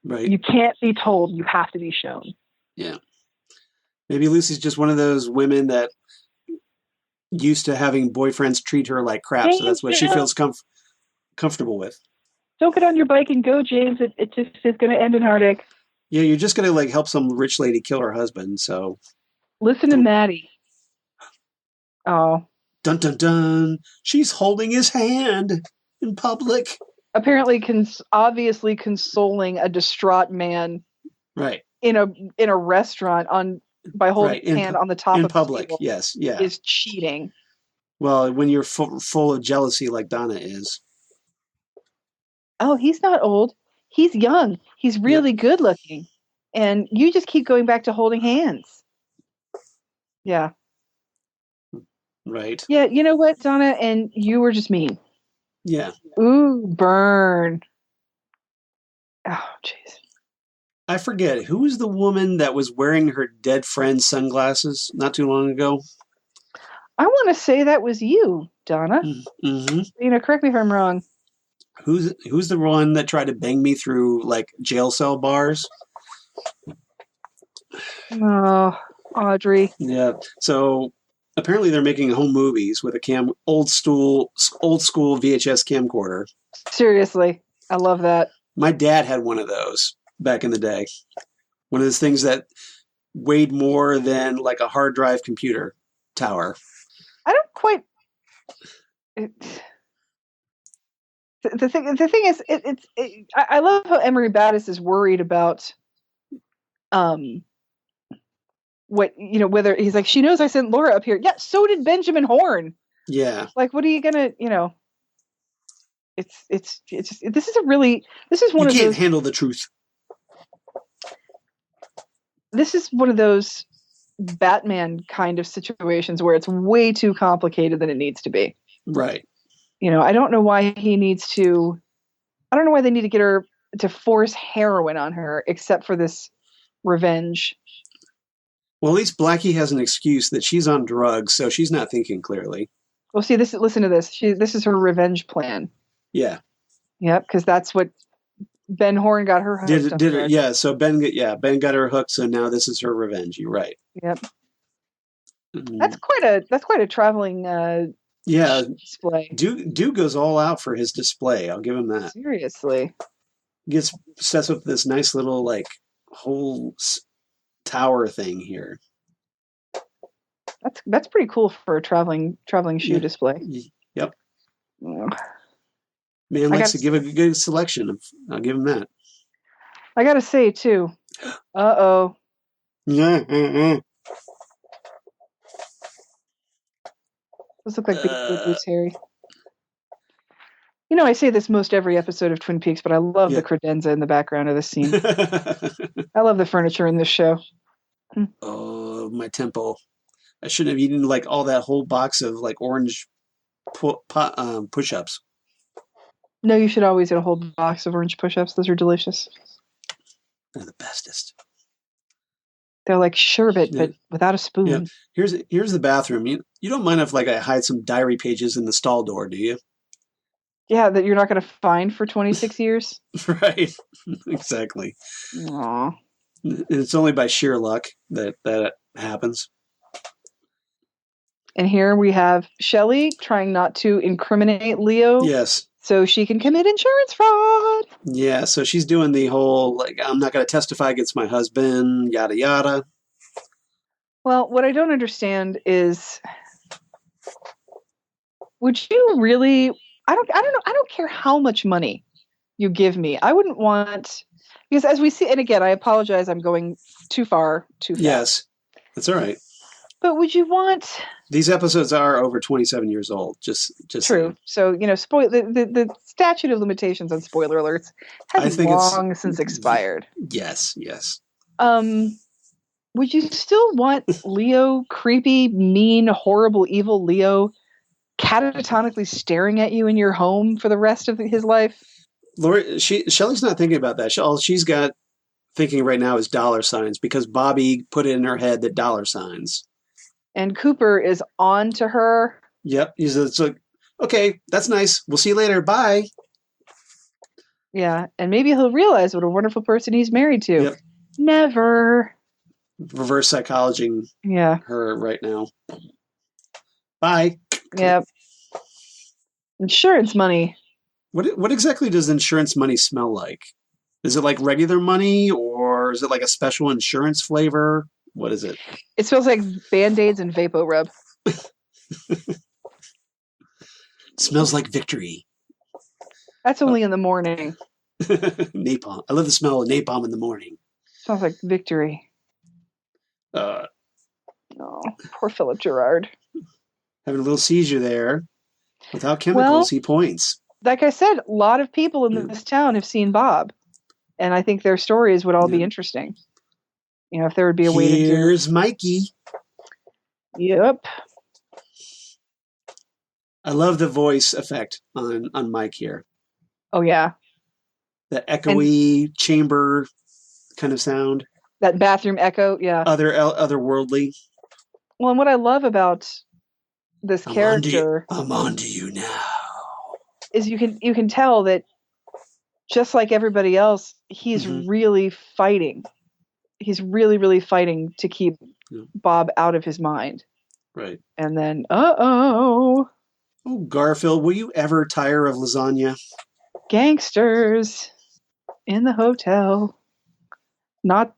Speaker 1: Right.
Speaker 2: You can't be told, you have to be shown.
Speaker 1: Yeah. Maybe Lucy's just one of those women that used to having boyfriends treat her like crap, so that's what she feels comfortable with.
Speaker 2: Don't get on your bike and go, James. It just is going to end in heartache.
Speaker 1: Yeah, you're just going to help some rich lady kill her husband, so...
Speaker 2: Listen to Maddie. Oh.
Speaker 1: Dun dun dun. She's holding his hand in public.
Speaker 2: Apparently obviously consoling a distraught man.
Speaker 1: Right.
Speaker 2: In a restaurant by holding his hand on the top of
Speaker 1: public.
Speaker 2: The table.
Speaker 1: Yes, yeah.
Speaker 2: Is cheating.
Speaker 1: Well, when you're full of jealousy like Donna is.
Speaker 2: Oh, he's not old. He's young. He's really good looking. And you just keep going back to holding hands. Yeah.
Speaker 1: Right.
Speaker 2: Yeah, you know what, Donna? And you were just mean.
Speaker 1: Yeah.
Speaker 2: Ooh, burn. Oh, jeez.
Speaker 1: I forget. Who was the woman that was wearing her dead friend's sunglasses not too long ago?
Speaker 2: I want to say that was you, Donna.
Speaker 1: Mm-hmm.
Speaker 2: Correct me if I'm wrong.
Speaker 1: Who's the one that tried to bang me through jail cell bars?
Speaker 2: Oh, Audrey.
Speaker 1: Yeah. So apparently they're making home movies with a old school VHS camcorder.
Speaker 2: Seriously, I love that.
Speaker 1: My dad had one of those back in the day. One of those things that weighed more than a hard drive computer tower.
Speaker 2: I don't quite. The thing is, I love how Emery Battis is worried about, whether he's like, she knows I sent Laura up here. Yeah, so did Benjamin Horn.
Speaker 1: Yeah.
Speaker 2: What are you gonna, It's just, this is one
Speaker 1: you
Speaker 2: of those.
Speaker 1: You can't handle the truth.
Speaker 2: This is one of those Batman kind of situations where it's way too complicated than it needs to be.
Speaker 1: Right.
Speaker 2: I don't know why they need to get her to force heroin on her, except for this revenge.
Speaker 1: Well, at least Blackie has an excuse that she's on drugs, so she's not thinking clearly.
Speaker 2: Well, see, listen to this. This is her revenge plan.
Speaker 1: Yeah.
Speaker 2: Yep, because that's what Ben Horn got her hooked.
Speaker 1: Did her? Yeah. So Ben got her hooked. So now this is her revenge. You're right.
Speaker 2: Yep. Mm-hmm. That's quite a traveling. Display.
Speaker 1: Duke goes all out for his display. I'll give him that.
Speaker 2: Seriously.
Speaker 1: Sets up this nice little whole tower thing here.
Speaker 2: That's pretty cool for a traveling shoe display.
Speaker 1: Yep.
Speaker 2: Oh.
Speaker 1: Man likes to give a good selection. I'll give him that.
Speaker 2: I gotta say too. Uh-oh. Those look like big boots, Harry. I say this most every episode of Twin Peaks, but I love the credenza in the background of this scene. I love the furniture in this show.
Speaker 1: Oh, my temple. I shouldn't have eaten all that whole box of orange push-ups.
Speaker 2: No, you should always get a whole box of orange push-ups. Those are delicious.
Speaker 1: They're the bestest.
Speaker 2: They're like sherbet,
Speaker 1: Yeah.
Speaker 2: but without a spoon.
Speaker 1: Yeah. Here's the bathroom. You don't mind if I hide some diary pages in the stall door, do you?
Speaker 2: Yeah, that you're not going to find for 26 years.
Speaker 1: Right. Exactly.
Speaker 2: Aw.
Speaker 1: It's only by sheer luck that happens.
Speaker 2: And here we have Shelley trying not to incriminate Leo.
Speaker 1: Yes.
Speaker 2: So she can commit insurance fraud.
Speaker 1: Yeah, so she's doing the whole, I'm not going to testify against my husband, yada, yada.
Speaker 2: Well, what I don't understand is, would you really, I don't know, I don't care how much money you give me. I wouldn't want, because as we see, and again, I apologize, I'm going too far, too fast.
Speaker 1: Yes, that's all right.
Speaker 2: But would you want...
Speaker 1: These episodes are over 27 years old. Just
Speaker 2: True.
Speaker 1: saying.
Speaker 2: So, the statute of limitations on spoiler alerts has long since expired.
Speaker 1: Yes.
Speaker 2: Would you still want Leo, creepy, mean, horrible, evil Leo, catatonically staring at you in your home for the rest of his life?
Speaker 1: Lori, Shelley's not thinking about that. All she's got thinking right now is dollar signs because Bobby put it in her head that dollar signs.
Speaker 2: And Cooper is on to her.
Speaker 1: Yep. It's like, okay, that's nice. We'll see you later. Bye.
Speaker 2: Yeah. And maybe he'll realize what a wonderful person he's married to.
Speaker 1: Yep.
Speaker 2: Never.
Speaker 1: Reverse psychology her right now. Bye.
Speaker 2: Yep. Insurance money.
Speaker 1: What exactly does insurance money smell like? Is it like regular money or is it like a special insurance flavor? What is it?
Speaker 2: It smells like Band-Aids and Vapo Rub.
Speaker 1: Smells like victory.
Speaker 2: That's only in the morning.
Speaker 1: Napalm. I love the smell of napalm in the morning.
Speaker 2: Smells like victory.
Speaker 1: Oh,
Speaker 2: poor Philip Gerard.
Speaker 1: Having a little seizure there. Without chemicals, he points.
Speaker 2: Like I said, a lot of people in this town have seen Bob. And I think their stories would all be interesting. If there would be a way to do...
Speaker 1: Here's Mikey.
Speaker 2: Yep.
Speaker 1: I love the voice effect on Mike here.
Speaker 2: Oh, yeah.
Speaker 1: The echoey chamber kind of sound.
Speaker 2: That bathroom echo, yeah.
Speaker 1: Otherworldly.
Speaker 2: Well, and what I love about this character...
Speaker 1: I'm on to you now.
Speaker 2: Is you can tell that just like everybody else, he's really fighting. He's really, really fighting to keep Bob out of his mind.
Speaker 1: Right.
Speaker 2: And then, Oh,
Speaker 1: Garfield, will you ever tire of lasagna?
Speaker 2: Gangsters in the hotel. Not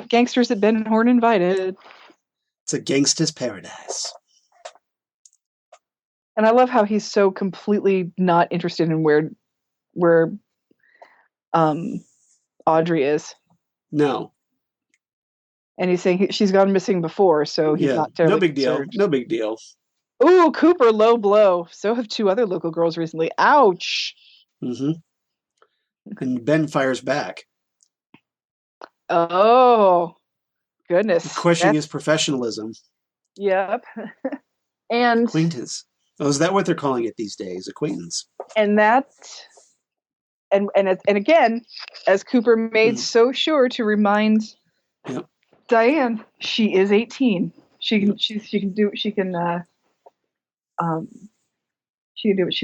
Speaker 2: gangsters that Ben Horn invited.
Speaker 1: It's a gangster's paradise.
Speaker 2: And I love how he's so completely not interested in where Audrey is.
Speaker 1: No.
Speaker 2: And he's saying she's gone missing before, so he's not terribly
Speaker 1: no big
Speaker 2: concerned.
Speaker 1: deal. No big deal.
Speaker 2: Ooh, Cooper, low blow. So have two other local girls recently. Ouch.
Speaker 1: Mm-hmm. And Ben fires back.
Speaker 2: Oh, goodness.
Speaker 1: Questioning his professionalism.
Speaker 2: Yep. And
Speaker 1: acquaintance. Oh, is that what they're calling it these days? Acquaintance.
Speaker 2: And and again, as Cooper made so sure to remind Diane, she is 18. She can do what she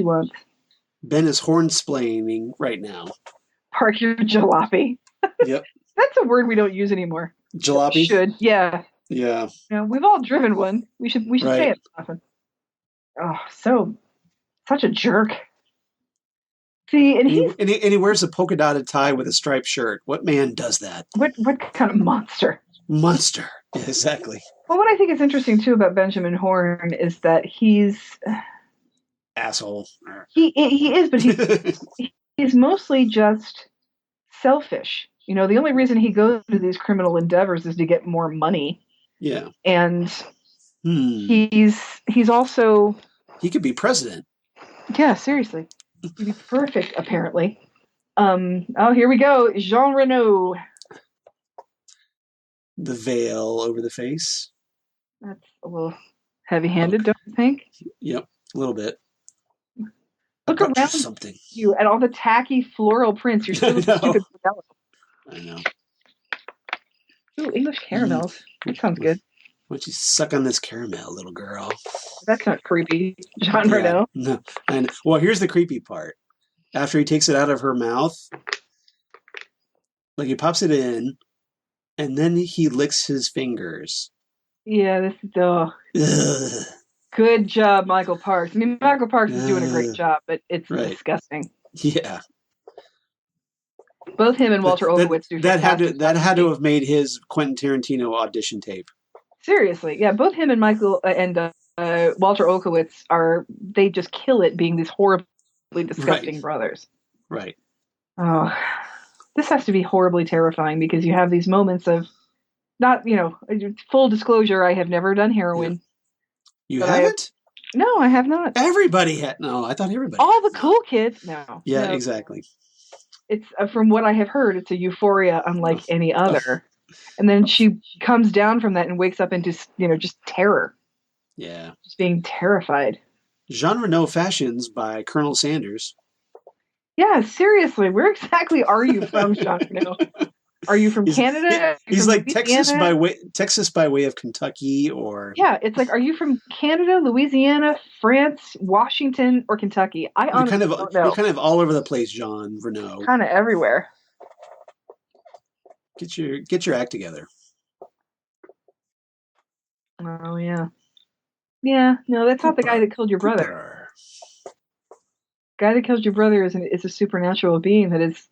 Speaker 2: wants.
Speaker 1: Ben is hornsplaining right now.
Speaker 2: Park your jalopy.
Speaker 1: Yep.
Speaker 2: That's a word we don't use anymore.
Speaker 1: Jalopy?
Speaker 2: Should. Yeah.
Speaker 1: Yeah.
Speaker 2: We've all driven one. We should say it often. Oh, such a jerk. See, and
Speaker 1: he wears a polka dotted tie with a striped shirt. What man does that?
Speaker 2: What kind of monster?
Speaker 1: Monster. Yeah, exactly.
Speaker 2: Well, what I think is interesting too about Benjamin Horne is that he's
Speaker 1: asshole.
Speaker 2: He is, but he's mostly just selfish. The only reason he goes to these criminal endeavors is to get more money.
Speaker 1: Yeah.
Speaker 2: And he's also...
Speaker 1: He could be president.
Speaker 2: Yeah, seriously. He'd be perfect, apparently. Here we go. Jean Renault.
Speaker 1: The veil over the face.
Speaker 2: That's a little heavy-handed, don't you think?
Speaker 1: Yep, a little bit.
Speaker 2: Look
Speaker 1: brought you
Speaker 2: around
Speaker 1: something.
Speaker 2: you at all the tacky floral prints. You're still a stupid vanilla.
Speaker 1: I know.
Speaker 2: Ooh, English caramels. That sounds good.
Speaker 1: Why don't you suck on this caramel, little girl?
Speaker 2: That's not creepy. Jean Renault.
Speaker 1: No. And well, here's the creepy part. After he takes it out of her mouth, like he pops it in, and then he licks his fingers.
Speaker 2: Yeah, this is
Speaker 1: Ugh.
Speaker 2: good job, Michael Parks. I mean, Michael Parks is doing a great job, but it's disgusting.
Speaker 1: Yeah.
Speaker 2: Both him and Walter Olkowitz do
Speaker 1: that had to have made his Quentin Tarantino audition tape.
Speaker 2: Seriously, yeah. Both him and Walter Olkowitz they just kill it being these horribly disgusting brothers.
Speaker 1: Right.
Speaker 2: Oh, this has to be horribly terrifying because you have these moments of not, full disclosure. I have never done heroin.
Speaker 1: You haven't?
Speaker 2: No, I have not.
Speaker 1: Everybody had. No, I thought everybody.
Speaker 2: All the cool kids. No.
Speaker 1: Yeah,
Speaker 2: no.
Speaker 1: Exactly.
Speaker 2: It's from what I have heard, it's a euphoria unlike any other. And then she comes down from that and wakes up into, just terror.
Speaker 1: Yeah.
Speaker 2: Just being terrified.
Speaker 1: Jean Renault fashions by Colonel Sanders.
Speaker 2: Yeah, seriously. Where exactly are you from, Jean Renault? Are you from Canada?
Speaker 1: He's like Louisiana? Texas by way of Kentucky, or
Speaker 2: yeah, it's like, are you from Canada, Louisiana, France, Washington, or Kentucky? I honestly don't know.
Speaker 1: You're kind of all over the place, Jean Renault.
Speaker 2: Kind of everywhere.
Speaker 1: Get your act together.
Speaker 2: Oh yeah, yeah. No, that's not the guy that killed your brother. The guy that killed your brother is a supernatural being that is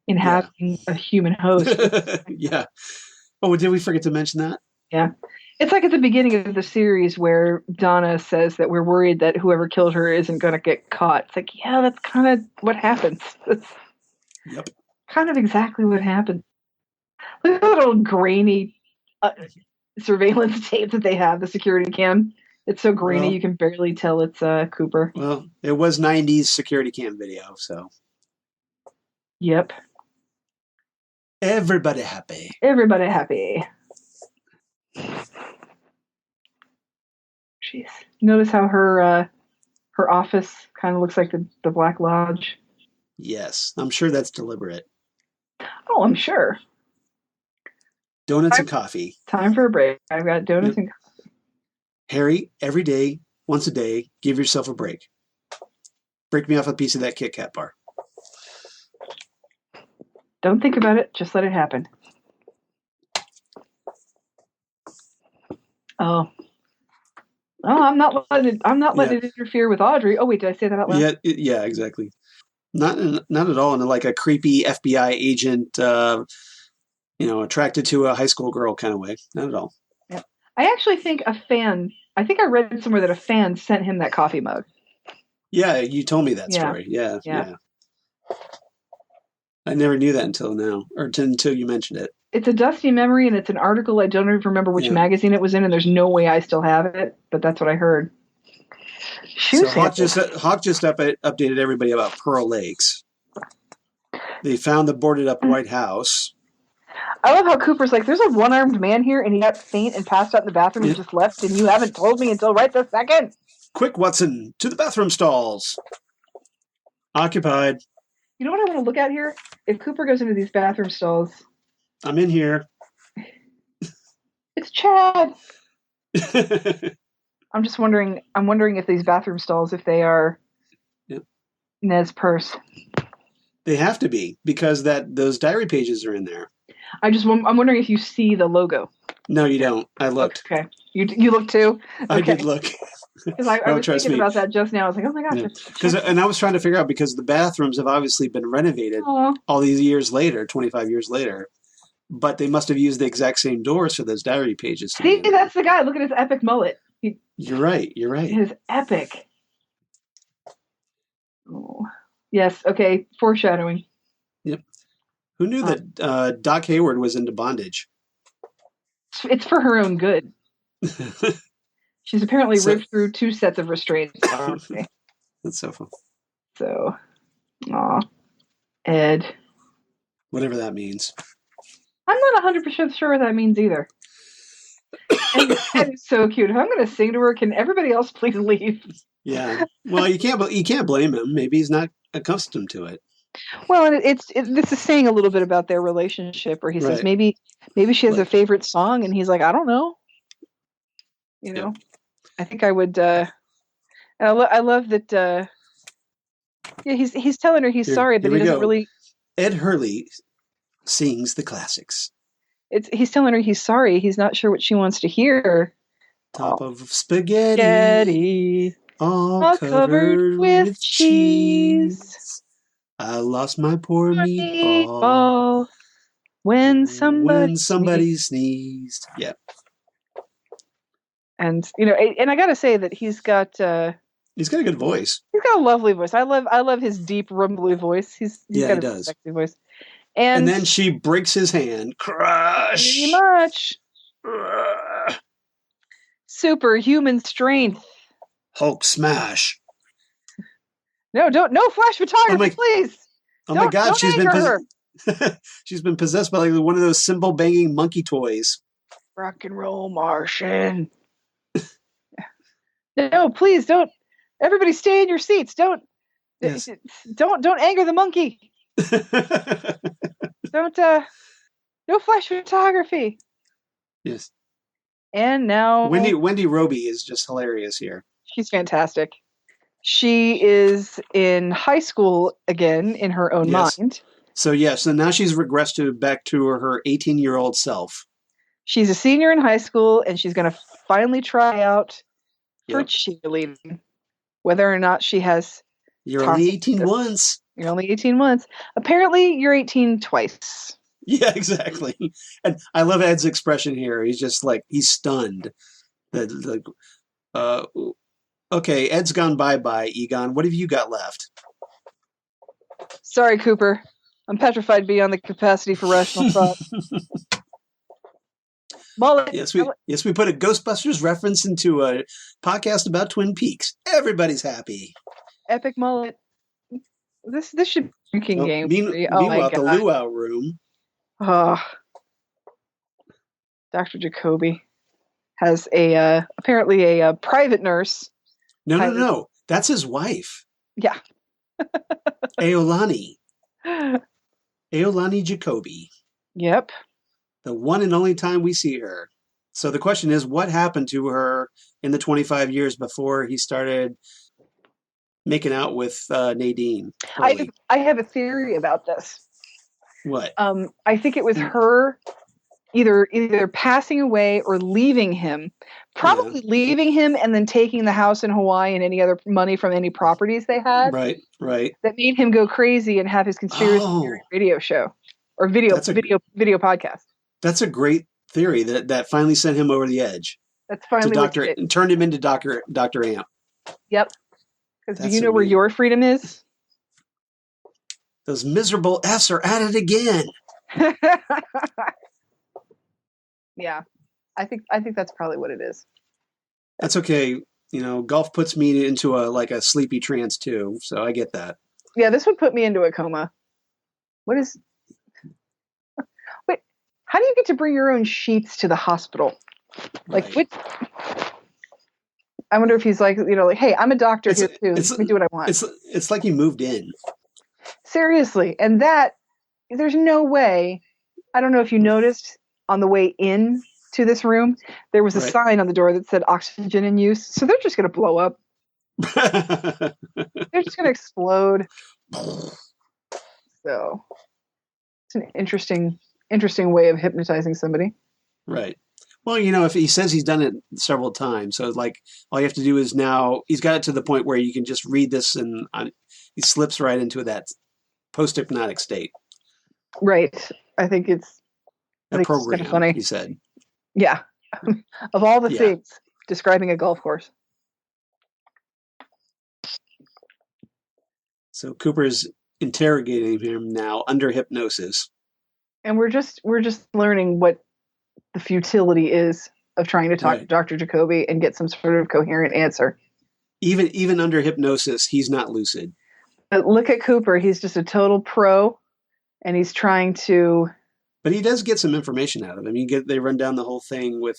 Speaker 2: inhabiting a human host.
Speaker 1: Yeah. Oh, did we forget to mention that?
Speaker 2: Yeah. It's like at the beginning of the series where Donna says that we're worried that whoever killed her isn't going to get caught. It's like, yeah, that's kind of what happens. That's kind of exactly what happens. Look at the little grainy surveillance tape that they have, the security cam. It's so grainy you can barely tell it's Cooper.
Speaker 1: Well, it was 90s security cam video, so.
Speaker 2: Yep.
Speaker 1: Everybody happy.
Speaker 2: Everybody happy. Jeez. Notice how her office kind of looks like the Black Lodge?
Speaker 1: Yes. I'm sure that's deliberate.
Speaker 2: Oh, I'm sure.
Speaker 1: Donuts and coffee.
Speaker 2: Time for a break. I've got donuts and coffee.
Speaker 1: Harry, every day, once a day, give yourself a break. Break me off a piece of that Kit Kat bar.
Speaker 2: Don't think about it. Just let it happen. Oh, I'm not letting it interfere with Audrey. Oh wait, did I say that out loud?
Speaker 1: Yeah, exactly. Not at all in like a creepy FBI agent, attracted to a high school girl kind of way. Not at all.
Speaker 2: Yeah. I actually think I read somewhere that a fan sent him that coffee mug. Yeah,
Speaker 1: you told me that story. Yeah. I never knew that until now, or until you mentioned it.
Speaker 2: It's a dusty memory, and it's an article. I don't even remember which magazine it was in, and there's no way I still have it, but that's what I heard.
Speaker 1: So Hawk just updated everybody about Pearl Lakes. They found the boarded up White House.
Speaker 2: I love how Cooper's like, there's a one-armed man here, and he got faint and passed out in the bathroom and just left, and you haven't told me until right this second.
Speaker 1: Quick, Watson, to the bathroom stalls. Occupied.
Speaker 2: You know what I want to look at here? If Cooper goes into these bathroom stalls.
Speaker 1: I'm in here.
Speaker 2: It's Chad. I'm just wondering. I'm wondering if these bathroom stalls, if they are Nez Perce.
Speaker 1: They have to be, because those diary pages are in there.
Speaker 2: I'm wondering if you see the logo.
Speaker 1: No, you don't. I looked.
Speaker 2: Okay. You looked too? Okay.
Speaker 1: I did look.
Speaker 2: Because I was thinking about that just now. I was like, oh my gosh.
Speaker 1: And I was trying to figure out, because the bathrooms have obviously been renovated all these years later, 25 years later. But they must have used the exact same doors for those diary pages.
Speaker 2: See, that's the guy. Look at his epic mullet.
Speaker 1: You're right.
Speaker 2: His epic. Oh. Yes, okay. Foreshadowing.
Speaker 1: Yep. Who knew that Doc Hayward was into bondage?
Speaker 2: It's for her own good. She's apparently ripped through 2 sets of restraints.
Speaker 1: That's so fun.
Speaker 2: So, Ed.
Speaker 1: Whatever that means.
Speaker 2: I'm not 100% sure what that means either. And Ed is so cute. If I'm going to sing to her, can everybody else please leave?
Speaker 1: Yeah. Well, you can't blame him. Maybe he's not accustomed to it.
Speaker 2: Well, and this is saying a little bit about their relationship, where he says
Speaker 1: Right.
Speaker 2: maybe she has a favorite song, and he's like, I don't know. You know, I think I would. And I love that. Yeah, he's telling her he's sorry, but he doesn't really.
Speaker 1: Ed Hurley sings the classics.
Speaker 2: He's telling her he's sorry. He's not sure what she wants to hear.
Speaker 1: Top of spaghetti, all covered with cheese. I lost my poor meatball when somebody sneezed. Yeah.
Speaker 2: And and I gotta say that he's got a good voice. He's got a lovely voice. I love his deep rumbly voice. He's got a sexy voice. And
Speaker 1: then she breaks his hand. Crush.
Speaker 2: Pretty much. Superhuman strength.
Speaker 1: Hulk smash.
Speaker 2: No flash photography, please.
Speaker 1: Oh my God, she's been possessed by like one of those cymbal banging monkey toys.
Speaker 2: Rock and roll Martian. No, please don't. Everybody stay in your seats. Don't anger the monkey. Don't no flash photography.
Speaker 1: Yes.
Speaker 2: And now
Speaker 1: Wendy Roby is just hilarious here.
Speaker 2: She's fantastic. She is in high school again in her own mind.
Speaker 1: So now she's regressed back to her 18-year-old self.
Speaker 2: She's a senior in high school, and she's going to finally try out for cheerleading. Whether or not she has...
Speaker 1: You're only 18 once.
Speaker 2: You're only 18 once. Apparently, you're 18 twice.
Speaker 1: Yeah, exactly. And I love Ed's expression here. He's just like, he's stunned. Okay, Ed's gone bye-bye, Egon. What have you got left?
Speaker 2: Sorry, Cooper. I'm petrified beyond the capacity for rational thought. Mullet.
Speaker 1: Yes, we put a Ghostbusters reference into a podcast about Twin Peaks. Everybody's happy.
Speaker 2: Epic mullet. This should be a drinking game.
Speaker 1: Meanwhile, the luau room.
Speaker 2: Dr. Jacoby has apparently a private nurse.
Speaker 1: No. That's his wife.
Speaker 2: Yeah.
Speaker 1: Aolani Jacoby.
Speaker 2: Yep.
Speaker 1: The one and only time we see her. So the question is, what happened to her in the 25 years before he started making out with Nadine?
Speaker 2: I have a theory about this.
Speaker 1: What?
Speaker 2: I think it was her either passing away or leaving him. Probably leaving him and then taking the house in Hawaii and any other money from any properties they had.
Speaker 1: Right.
Speaker 2: That made him go crazy and have his conspiracy theory radio show or video podcast.
Speaker 1: That's a great theory that finally sent him over the edge.
Speaker 2: That's finally
Speaker 1: turned him into Dr. Amp.
Speaker 2: Yep. Because do you know where your freedom is?
Speaker 1: Those miserable F's are at it again.
Speaker 2: Yeah. I think that's probably what it is.
Speaker 1: That's okay. Golf puts me into a sleepy trance too, so I get that.
Speaker 2: Yeah, this would put me into a coma. Wait, how do you get to bring your own sheets to the hospital?
Speaker 1: Right.
Speaker 2: I wonder if he's like, hey, I'm a doctor here too. Let me do what I want.
Speaker 1: It's like he moved in.
Speaker 2: Seriously. And there's no way. I don't know if you noticed on the way in to this room, there was a sign on the door that said oxygen in use. So they're just going to blow up. They're just going to explode. So it's an interesting way of hypnotizing somebody.
Speaker 1: Right. Well, if he says he's done it several times, so all you have to do is now he's got it to the point where you can just read this and he slips right into that post-hypnotic state.
Speaker 2: Right. I think it's
Speaker 1: a program,
Speaker 2: it's funny.
Speaker 1: He said.
Speaker 2: Yeah. Of all the things describing a golf course.
Speaker 1: So Cooper's interrogating him now under hypnosis.
Speaker 2: And we're just learning what the futility is of trying to talk to Dr. Jacoby and get some sort of coherent answer.
Speaker 1: Even under hypnosis, he's not lucid.
Speaker 2: But look at Cooper. He's just a total pro, and he's trying to...
Speaker 1: But he does get some information out of him. They run down the whole thing with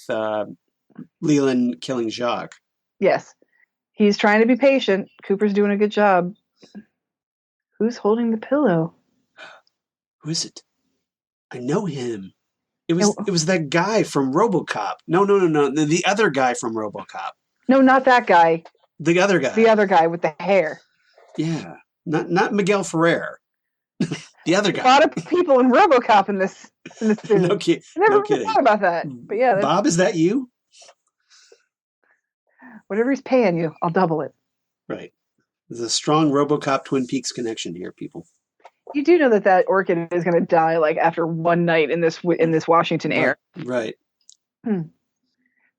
Speaker 1: Leland killing Jacques.
Speaker 2: Yes. He's trying to be patient. Cooper's doing a good job. Who's holding the pillow?
Speaker 1: Who is it? I know him. It was that guy from RoboCop. No. The other guy from RoboCop.
Speaker 2: No, not that guy.
Speaker 1: The other guy.
Speaker 2: The other guy with the hair.
Speaker 1: Yeah. Not Miguel Ferrer. The other guy.
Speaker 2: A lot of people in RoboCop in this series.
Speaker 1: No kidding.
Speaker 2: I never really thought about that. But yeah.
Speaker 1: Bob, is that you?
Speaker 2: Whatever he's paying you, I'll double it.
Speaker 1: Right. There's a strong RoboCop Twin Peaks connection here, people.
Speaker 2: You do know that orchid is going to die like after one night in this Washington air.
Speaker 1: Right.
Speaker 2: Things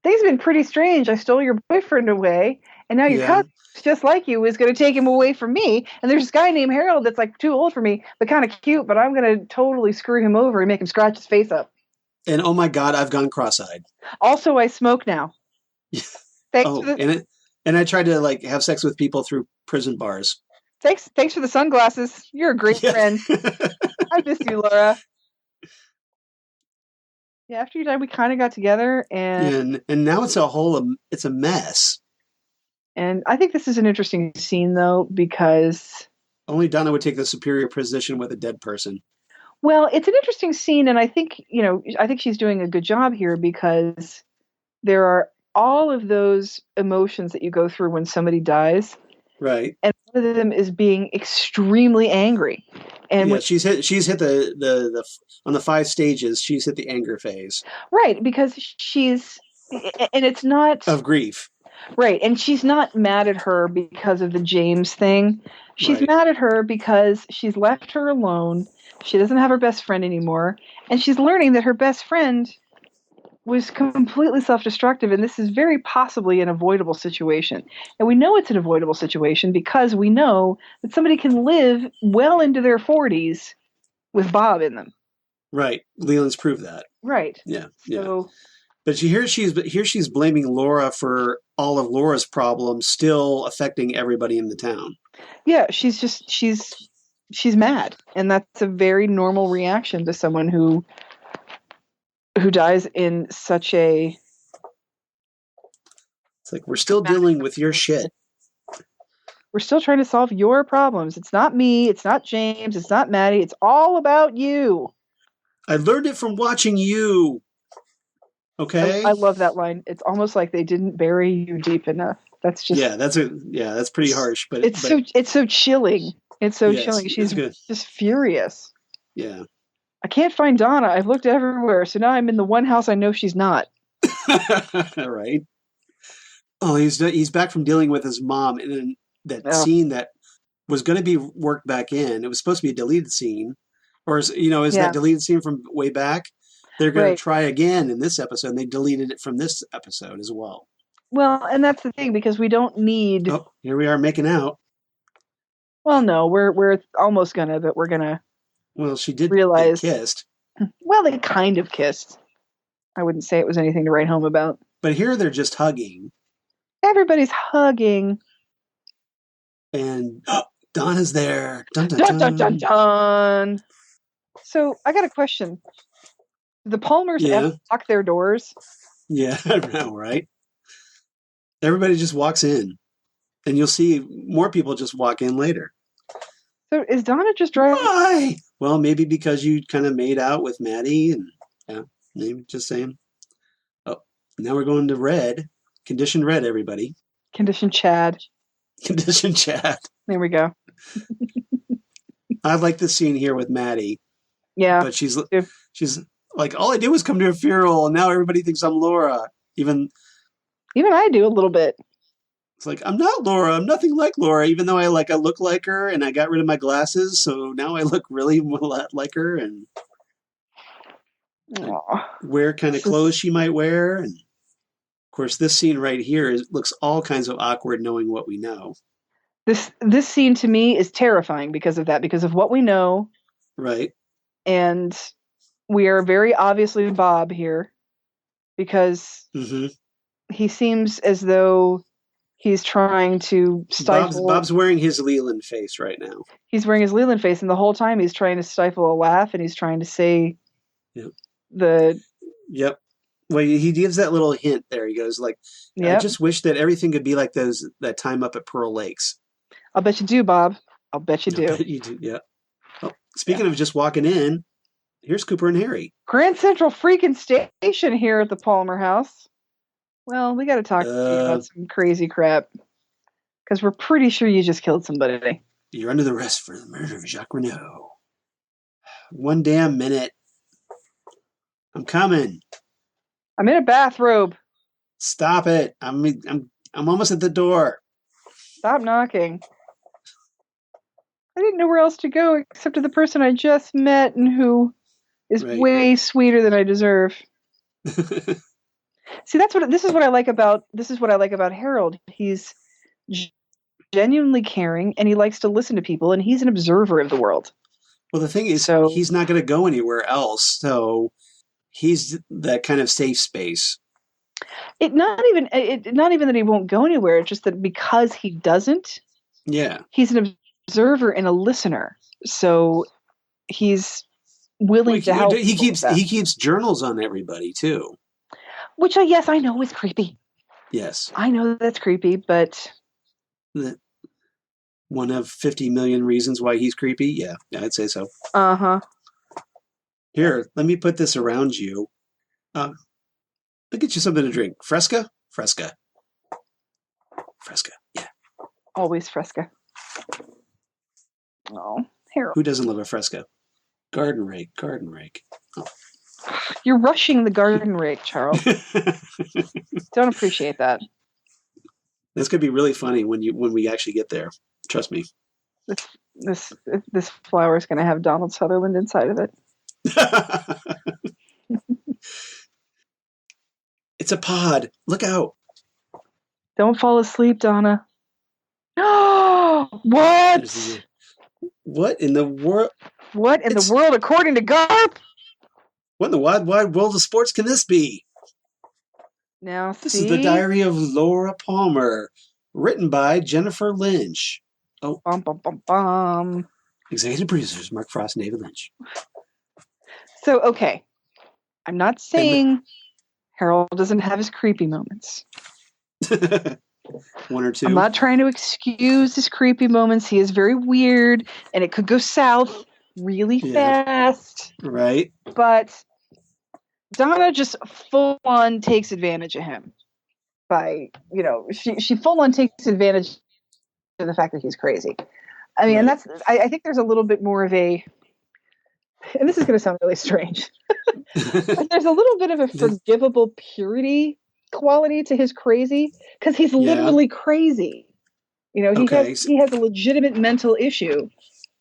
Speaker 2: have been pretty strange. I stole your boyfriend away, and now your cousin, just like you, is going to take him away from me. And there's this guy named Harold that's like too old for me, but kind of cute. But I'm going to totally screw him over and make him scratch his face up.
Speaker 1: And oh my God, I've gone cross-eyed.
Speaker 2: Also, I smoke now.
Speaker 1: And I tried to like have sex with people through prison bars.
Speaker 2: Thanks for the sunglasses. You're a great friend. I miss you, Laura. Yeah, after you died, we kind of got together, and
Speaker 1: now it's a mess.
Speaker 2: And I think this is an interesting scene, though, because
Speaker 1: only Donna would take the superior position with a dead person.
Speaker 2: Well, it's an interesting scene, and I think she's doing a good job here because there are all of those emotions that you go through when somebody dies.
Speaker 1: Right.
Speaker 2: And one of them is being extremely angry. And
Speaker 1: she's hit the on the 5 stages, she's hit the anger phase.
Speaker 2: Right, because and it's not
Speaker 1: of grief.
Speaker 2: Right, and she's not mad at her because of the James thing. She's mad at her because she's left her alone. She doesn't have her best friend anymore, and she's learning that her best friend was completely self-destructive, and this is very possibly an avoidable situation. And we know it's an avoidable situation because we know that somebody can live well into their 40s with Bob in them.
Speaker 1: Right. Leland's proved that.
Speaker 2: Right.
Speaker 1: Yeah.
Speaker 2: So,
Speaker 1: but she's blaming Laura for all of Laura's problems still affecting everybody in the town.
Speaker 2: Yeah, she's mad, and that's a very normal reaction to someone who dies in such a...
Speaker 1: It's like, we're still dealing with your shit.
Speaker 2: We're still trying to solve your problems. It's not me. It's not James. It's not Maddie. It's all about you.
Speaker 1: I learned it from watching you. Okay?
Speaker 2: I love that line. It's almost like they didn't bury you deep enough. That's just...
Speaker 1: that's pretty harsh. But
Speaker 2: it's so chilling. It's so chilling. She's just furious.
Speaker 1: Yeah.
Speaker 2: I can't find Donna. I've looked everywhere, so now I'm in the one house I know she's not.
Speaker 1: Right. Oh, he's back from dealing with his mom, and then that scene that was going to be worked back in. It was supposed to be a deleted scene, or is that deleted scene from way back? They're going to try again in this episode, and they deleted it from this episode as well.
Speaker 2: Well, and that's the thing, because we don't need...
Speaker 1: Oh, here we are making out.
Speaker 2: Well, no, we're almost gonna, but we're gonna...
Speaker 1: Well, she did
Speaker 2: realize
Speaker 1: get kissed.
Speaker 2: Well, they kind of kissed. I wouldn't say it was anything to write home about.
Speaker 1: But here they're just hugging.
Speaker 2: Everybody's hugging.
Speaker 1: And Donna's there. Dun, dun,
Speaker 2: dun, dun, dun, dun. So, I got a question. The Palmers ever lock their doors?
Speaker 1: Yeah, I know, right? Everybody just walks in. And you'll see more people just walk in later.
Speaker 2: So is Donna just driving?
Speaker 1: Why? Well, maybe because you kind of made out with Maddie, and maybe just saying. Oh, now we're going to red. Condition red, everybody.
Speaker 2: Condition Chad.
Speaker 1: Condition Chad.
Speaker 2: There we go.
Speaker 1: I like this scene here with Maddie.
Speaker 2: Yeah.
Speaker 1: But she's like, all I did was come to a funeral, and now everybody thinks I'm Laura. Even
Speaker 2: I do a little bit.
Speaker 1: It's like, I'm not Laura. I'm nothing like Laura, even though I look like her, and I got rid of my glasses, so now I look really a lot like her, and wear kind of clothes she might wear. And of course, this scene right here looks all kinds of awkward, knowing what we know.
Speaker 2: This scene to me is terrifying because of that, because of what we know.
Speaker 1: Right.
Speaker 2: And we are very obviously Bob here, because he seems as though he's trying to stifle...
Speaker 1: Bob's wearing his Leland face right now.
Speaker 2: He's wearing his Leland face, and the whole time he's trying to stifle a laugh, and he's trying to say
Speaker 1: Yep.
Speaker 2: the...
Speaker 1: Yep. Well, he gives that little hint there. He goes like, "I
Speaker 2: Yep.
Speaker 1: just wish that everything could be like that time up at Pearl Lakes."
Speaker 2: I'll bet you do, Bob. I'll bet you
Speaker 1: I
Speaker 2: do.
Speaker 1: bet you do. Yeah. Oh, speaking of just walking in, here's Cooper and Harry.
Speaker 2: Grand Central freaking Station here at the Palmer House. Well, we got to talk to you about some crazy crap. Because we're pretty sure you just killed somebody.
Speaker 1: You're under arrest for the murder of Jean Renault. One damn minute. I'm coming.
Speaker 2: I'm in a bathrobe.
Speaker 1: Stop it. I'm almost at the door.
Speaker 2: Stop knocking. I didn't know where else to go except to the person I just met and who is way sweeter than I deserve. See, this is what I like about Harold. He's genuinely caring and he likes to listen to people and he's an observer of the world.
Speaker 1: Well, the thing is, he's not going to go anywhere else, so he's that kind of safe space.
Speaker 2: Not even that he won't go anywhere. It's just that because he doesn't.
Speaker 1: Yeah.
Speaker 2: He's an observer and a listener, so he's willing to help.
Speaker 1: He keeps journals on everybody too.
Speaker 2: Which I know is creepy.
Speaker 1: Yes.
Speaker 2: I know that's creepy, but
Speaker 1: one of 50 million reasons why he's creepy. Yeah, I'd say so.
Speaker 2: Uh-huh.
Speaker 1: Here, let me put this around you. I'll get you something to drink. Fresca? Fresca. Fresca, yeah.
Speaker 2: Always Fresca. Oh, Harold.
Speaker 1: Who doesn't love a Fresca? Garden rake. Oh.
Speaker 2: You're rushing the garden rake, Charles. Don't appreciate that.
Speaker 1: That's gonna be really funny when we actually get there. Trust me.
Speaker 2: This flower is gonna have Donald Sutherland inside of it.
Speaker 1: It's a pod. Look out.
Speaker 2: Don't fall asleep, Donna. What?
Speaker 1: What in the world?
Speaker 2: What in the world, according to Garp?
Speaker 1: What in the wide world of sports can this be?
Speaker 2: Now,
Speaker 1: this is the Diary of Laura Palmer, written by Jennifer Lynch. Oh, executive producers Mark Frost and David Lynch.
Speaker 2: So, okay, I'm not saying Harold doesn't have his creepy moments.
Speaker 1: One or two.
Speaker 2: I'm not trying to excuse his creepy moments. He is very weird, and it could go south really fast.
Speaker 1: Right.
Speaker 2: But Donna just full on takes advantage of him by, she full on takes advantage of the fact that he's crazy. I mean, and I think there's a little bit more of a, and this is going to sound really strange, but there's a little bit of a forgivable purity quality to his crazy because he's literally crazy. He has a legitimate mental issue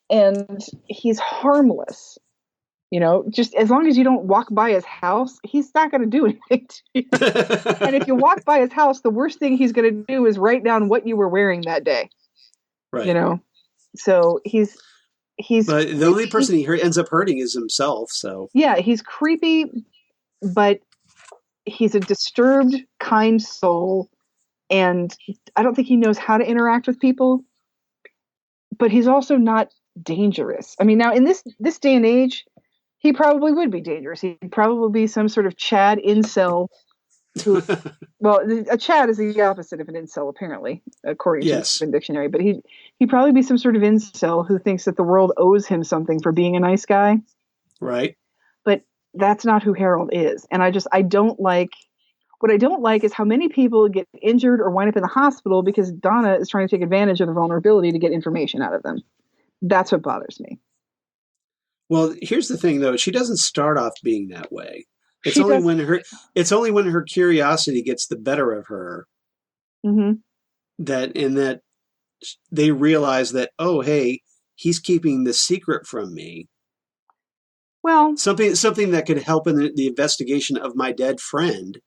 Speaker 2: and he's harmless. Just as long as you don't walk by his house, he's not going to do anything to you. And if you walk by his house, the worst thing he's going to do is write down what you were wearing that day.
Speaker 1: Right.
Speaker 2: So he's.
Speaker 1: But the only person he ends up hurting is himself. So
Speaker 2: yeah, he's creepy, but he's a disturbed, kind soul, and I don't think he knows how to interact with people. But he's also not dangerous. I mean, now in this day and age, he probably would be dangerous. He'd probably be some sort of Chad incel. Well, a Chad is the opposite of an incel, apparently, according to the Urban Dictionary. But he'd probably be some sort of incel who thinks that the world owes him something for being a nice guy.
Speaker 1: Right.
Speaker 2: But that's not who Harold is. And I don't like, what I don't like is how many people get injured or wind up in the hospital because Donna is trying to take advantage of the vulnerability to get information out of them. That's what bothers me.
Speaker 1: Well, here's the thing, though. She doesn't start off being that way. It's only when her curiosity gets the better of her that they realize that, oh, hey, he's keeping the secret from me.
Speaker 2: Well,
Speaker 1: something that could help in the investigation of my dead friend,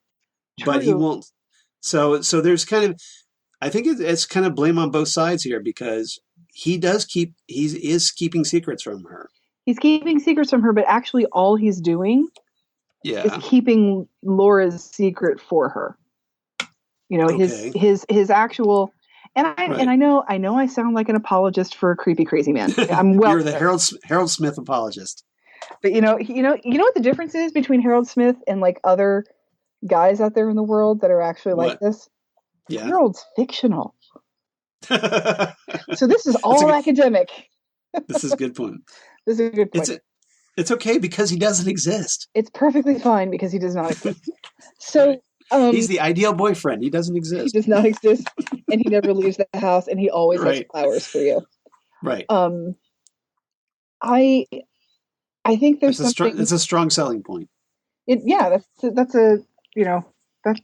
Speaker 1: but he won't. So there's kind of, I think it's kind of blame on both sides here because he is keeping secrets from her.
Speaker 2: He's keeping secrets from her, but actually all he's doing is keeping Laura's secret for her. His actual, and I know I sound like an apologist for a creepy, crazy man.
Speaker 1: You're the Harold Smith apologist.
Speaker 2: But you know what the difference is between Harold Smith and like other guys out there in the world that are actually like this.
Speaker 1: Yeah.
Speaker 2: Harold's fictional. So this is all academic.
Speaker 1: This is a good point.
Speaker 2: This is a good point.
Speaker 1: It's okay because he doesn't exist.
Speaker 2: It's perfectly fine because he does not exist. So
Speaker 1: he's the ideal boyfriend. He doesn't exist.
Speaker 2: He does not exist, and he never leaves the house, and he always has flowers for you.
Speaker 1: Right.
Speaker 2: I think there's something.
Speaker 1: It's a strong selling point.
Speaker 2: That's a plus.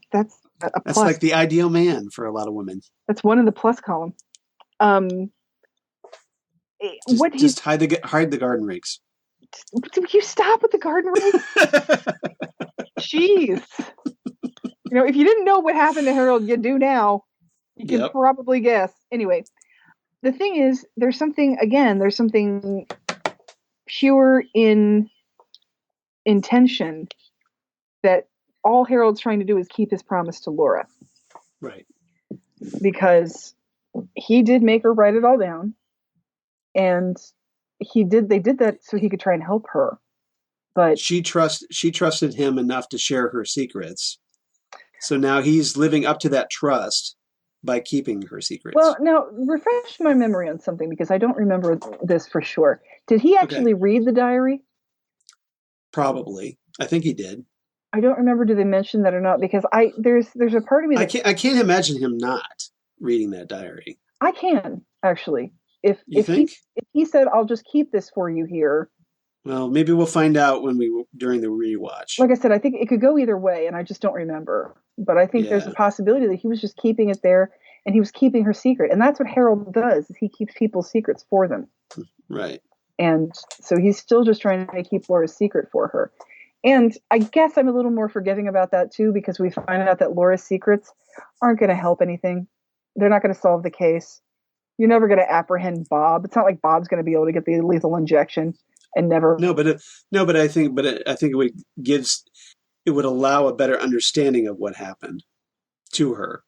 Speaker 1: That's like the ideal man for a lot of women.
Speaker 2: That's one in the plus column.
Speaker 1: Just hide the garden rakes.
Speaker 2: You stop with the garden rakes. Jeez. If you didn't know what happened to Harold, you do now. You can probably guess. Anyway, the thing is, there's something pure in intention that all Harold's trying to do is keep his promise to Laura.
Speaker 1: Right.
Speaker 2: Because he did make her write it all down. And they did that so he could try and help her. But
Speaker 1: she trusted him enough to share her secrets. So now he's living up to that trust by keeping her secrets.
Speaker 2: Well, now refresh my memory on something because I don't remember this for sure. Did he actually read the diary?
Speaker 1: Probably. I think he did.
Speaker 2: I don't remember. Do they mention that or not? Because there's a part of me that
Speaker 1: I can't imagine him not reading that diary.
Speaker 2: I can actually. If he said, "I'll just keep this for you here."
Speaker 1: Well, maybe we'll find out during the rewatch.
Speaker 2: Like I said, I think it could go either way, and I just don't remember. But I think there's a possibility that he was just keeping it there, and he was keeping her secret. And that's what Harold does: is he keeps people's secrets for them.
Speaker 1: Right.
Speaker 2: And so he's still just trying to keep Laura's secret for her. And I guess I'm a little more forgiving about that too, because we find out that Laura's secrets aren't going to help anything. They're not going to solve the case. You're never going to apprehend Bob. It's not like Bob's going to be able to get the lethal injection and never.
Speaker 1: But I think it would allow a better understanding of what happened to her.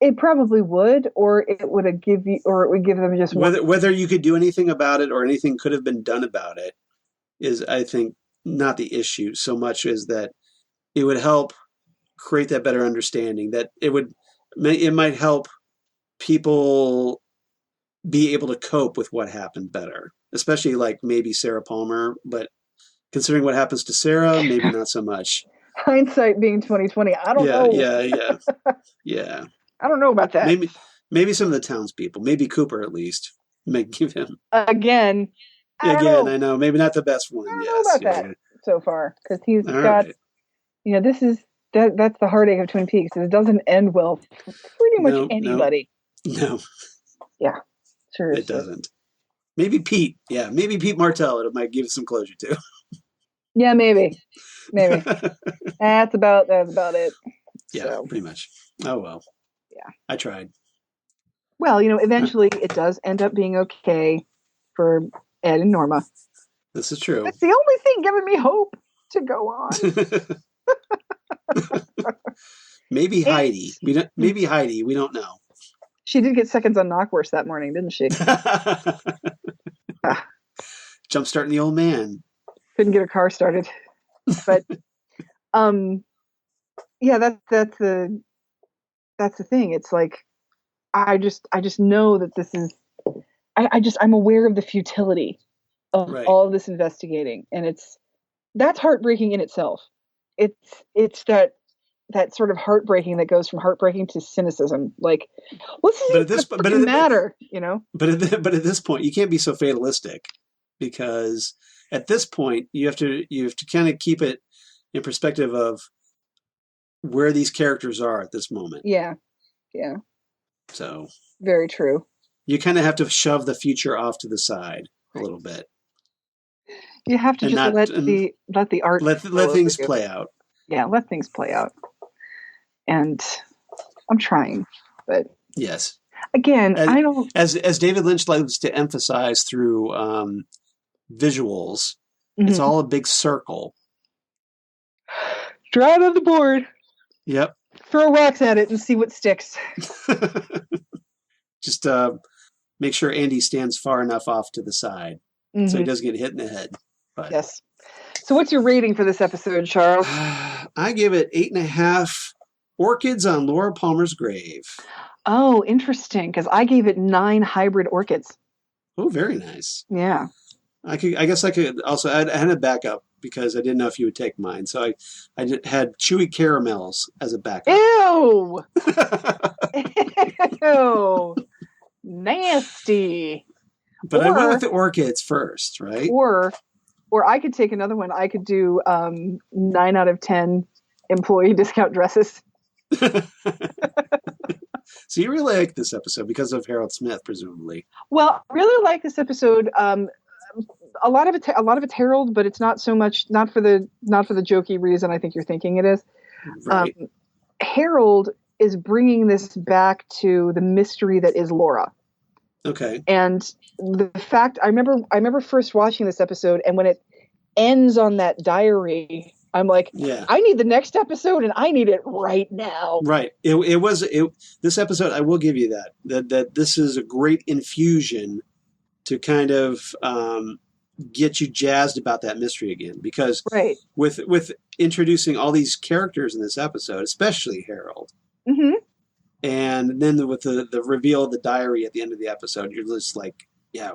Speaker 2: It probably would, or it would give them just
Speaker 1: whether you could do anything about it or anything could have been done about it is, I think, not the issue so much as that it would help create that better understanding, that it might help people be able to cope with what happened better, especially like maybe Sarah Palmer, but considering what happens to Sarah, maybe not so much.
Speaker 2: Hindsight being 2020, I don't know.
Speaker 1: Yeah.
Speaker 2: I don't know about that.
Speaker 1: Maybe some of the townspeople, maybe Cooper at least, may give him
Speaker 2: again.
Speaker 1: I know, maybe not the best one.
Speaker 2: I don't know about that so far because he's got.
Speaker 1: Right.
Speaker 2: This is that's the heartache of Twin Peaks. It doesn't end well for pretty much anybody.
Speaker 1: No.
Speaker 2: Yeah, sure.
Speaker 1: It doesn't. Maybe Pete. Yeah, maybe Pete Martell. It might give some closure to.
Speaker 2: Yeah, maybe. That's about it.
Speaker 1: Yeah, pretty much. Oh well.
Speaker 2: Yeah,
Speaker 1: I tried.
Speaker 2: Well, eventually it does end up being okay for Ed and Norma.
Speaker 1: This is true.
Speaker 2: That's the only thing giving me hope to go on.
Speaker 1: Maybe Heidi. Maybe Heidi. We don't know.
Speaker 2: She did get seconds on Knockwurst that morning, didn't she?
Speaker 1: Jumpstarting the old man.
Speaker 2: Couldn't get her car started. But yeah, that's the thing. It's like I just know that this is I'm aware of the futility of all of this investigating, and that's heartbreaking in itself. It's that sort of heartbreaking that goes from heartbreaking to cynicism. Like, what's the matter?
Speaker 1: But at this point, you can't be so fatalistic, because at this point you have to kind of keep it in perspective of where these characters are at this moment.
Speaker 2: Yeah.
Speaker 1: So
Speaker 2: very true.
Speaker 1: You kind of have to shove the future off to the side a little bit.
Speaker 2: You have to let the art
Speaker 1: let things play out.
Speaker 2: Yeah, let things play out. And I'm trying, but
Speaker 1: yes.
Speaker 2: Again, I don't.
Speaker 1: As David Lynch likes to emphasize through visuals, it's all a big circle.
Speaker 2: Draw it on the board.
Speaker 1: Yep.
Speaker 2: Throw rocks at it and see what sticks.
Speaker 1: Just make sure Andy stands far enough off to the side so he doesn't get hit in the head. But.
Speaker 2: Yes. So what's your rating for this episode, Charles?
Speaker 1: I give it 8.5 orchids on Laura Palmer's grave.
Speaker 2: Oh, interesting, because I gave it 9 hybrid orchids.
Speaker 1: Oh, very nice.
Speaker 2: Yeah.
Speaker 1: I guess I could also. I had a backup because I didn't know if you would take mine. So had chewy caramels as a backup.
Speaker 2: Ew. Ew. Nasty.
Speaker 1: But I went with the orchids first, right?
Speaker 2: Or I could take another one. I could do 9 out of 10 employee discount dresses.
Speaker 1: So you really like this episode because of Harold Smith, presumably.
Speaker 2: Well, I really like this episode. A lot of it's Harold, but it's not so much not for the jokey reason I think you're thinking it is.
Speaker 1: Right.
Speaker 2: Harold is bringing this back to the mystery that is Laura.
Speaker 1: Okay.
Speaker 2: And the fact I remember first watching this episode, and when it ends on that diary, I'm like,
Speaker 1: yeah,
Speaker 2: I need the next episode, and I need it right now.
Speaker 1: Right. This episode, I will give you that this is a great infusion to kind of get you jazzed about that mystery again, because
Speaker 2: right.
Speaker 1: with introducing all these characters in this episode, especially Harold,
Speaker 2: mm-hmm.
Speaker 1: and then with the reveal of the diary at the end of the episode, you're just like, yeah,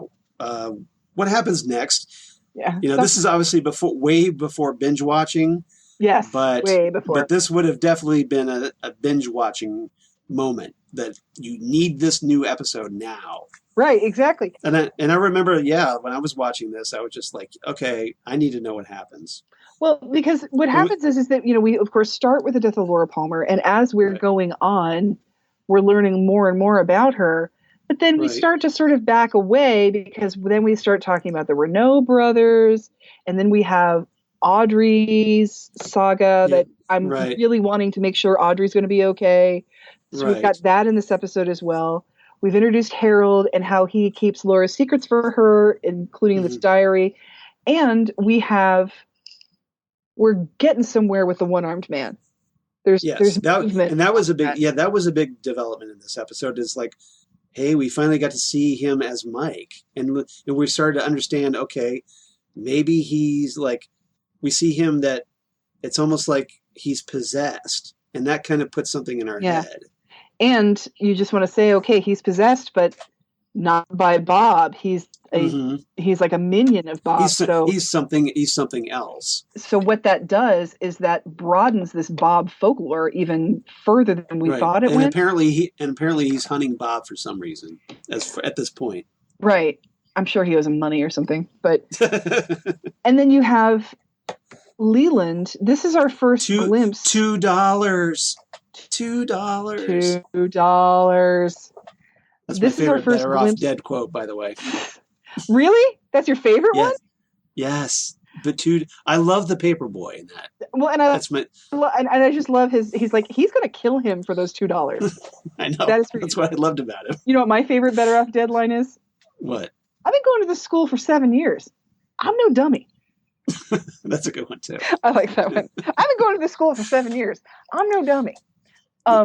Speaker 1: what happens next?
Speaker 2: Yeah,
Speaker 1: this is obviously way before binge watching.
Speaker 2: Yes,
Speaker 1: but
Speaker 2: way before.
Speaker 1: But this would have definitely been a binge watching moment, that you need this new episode now.
Speaker 2: Right, exactly.
Speaker 1: And I remember, when I was watching this, I was just like, okay, I need to know what happens.
Speaker 2: Well, because what happens is that we of course start with the death of Laura Palmer, and as we're going on, we're learning more and more about her. But then we start to sort of back away, because then we start talking about the Renault brothers, and then we have Audrey's saga that I'm really wanting to make sure Audrey's going to be okay. So we've got that in this episode as well. We've introduced Harold and how he keeps Laura's secrets for her, including this diary. And we're getting somewhere with the one-armed man. There's movement.
Speaker 1: And that was a big development in this episode. Is like, hey, we finally got to see him as Mike. And we started to understand, okay, maybe he's like, we see him that it's almost like he's possessed. And that kind of puts something in our head.
Speaker 2: And you just want to say, okay, he's possessed, but not by Bob. He's like a minion of Bob.
Speaker 1: He's something else.
Speaker 2: So what that does is that broadens this Bob folklore even further than we thought it went.
Speaker 1: Apparently he's hunting Bob for some reason at this point.
Speaker 2: Right. I'm sure he owes him money or something. But and then you have Leland. This is our first glimpse.
Speaker 1: $2. That's my favorite Better Off Dead quote, by the way.
Speaker 2: Really? That's your favorite one?
Speaker 1: Yes. I love the paper boy in that.
Speaker 2: Well, and I just love he's like, he's going to kill him for those $2.
Speaker 1: I know. That's what I loved about him.
Speaker 2: You know what my favorite Better Off Dead line is?
Speaker 1: What?
Speaker 2: I've been going to this school for 7 years. I'm no dummy.
Speaker 1: That's a good one, too.
Speaker 2: I like that one. I've been going to this school for 7 years. I'm no dummy.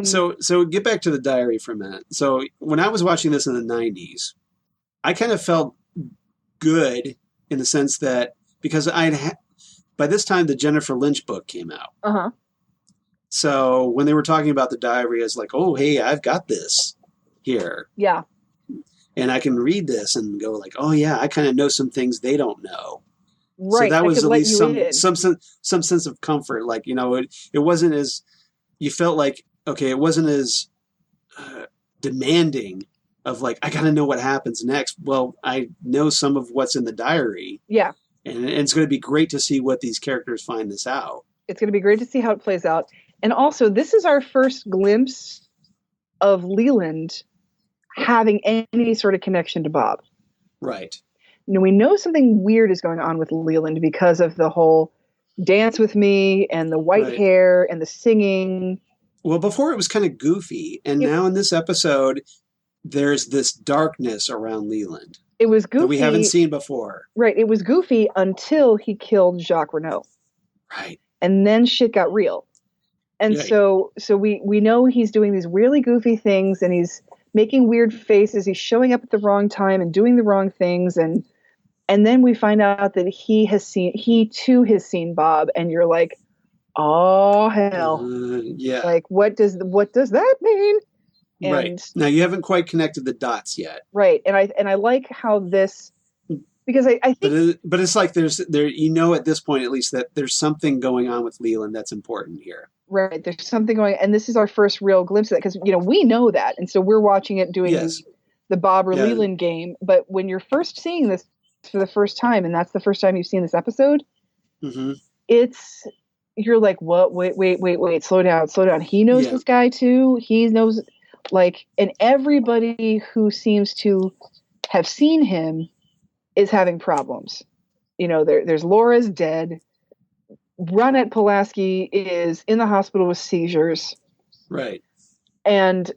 Speaker 1: So get back to the diary for a minute. So when I was watching this in the 90s, I kind of felt good in the sense that because by this time the Jennifer Lynch book came out.
Speaker 2: Uh-huh.
Speaker 1: So when they were talking about the diary, it's like, oh, hey, I've got this here.
Speaker 2: Yeah.
Speaker 1: And I can read this and go like, oh yeah, I kind of know some things they don't know.
Speaker 2: Right.
Speaker 1: So that was at least some sense of comfort. Like, it wasn't as, you felt like, okay, it wasn't as demanding of like, I got to know what happens next. Well, I know some of what's in the diary.
Speaker 2: Yeah.
Speaker 1: And it's going to be great to see what these characters find this out.
Speaker 2: It's going to be great to see how it plays out. And also, this is our first glimpse of Leland having any sort of connection to Bob.
Speaker 1: Right.
Speaker 2: We know something weird is going on with Leland because of the whole dance with me and the white hair and the singing.
Speaker 1: Well, before it was kind of goofy. And now in this episode, there's this darkness around Leland.
Speaker 2: It was goofy.
Speaker 1: That we haven't seen before.
Speaker 2: Right. It was goofy until he killed Jacques Renault.
Speaker 1: Right.
Speaker 2: And then shit got real. And so we know he's doing these really goofy things, and he's making weird faces. He's showing up at the wrong time and doing the wrong things. And And then we find out that he too has seen Bob, and you're like, oh hell.
Speaker 1: Yeah.
Speaker 2: Like, what does that mean?
Speaker 1: Right.
Speaker 2: And
Speaker 1: Now you haven't quite connected the dots yet.
Speaker 2: right. And I like how this, because I think,
Speaker 1: but it's like there, at this point at least, that there's something going on with Leland that's important here.
Speaker 2: right, there's something going, and this is our first real glimpse of that, because we know that, and so we're watching it doing the Bob or Leland game. But when you're first seeing this for the first time, and that's the first time you've seen this episode, you're like, what? Wait, slow down. He knows this guy too. He knows, like, and everybody who seems to have seen him is having problems. There's Laura's dead. Ronette Pulaski is in the hospital with seizures.
Speaker 1: Right.
Speaker 2: And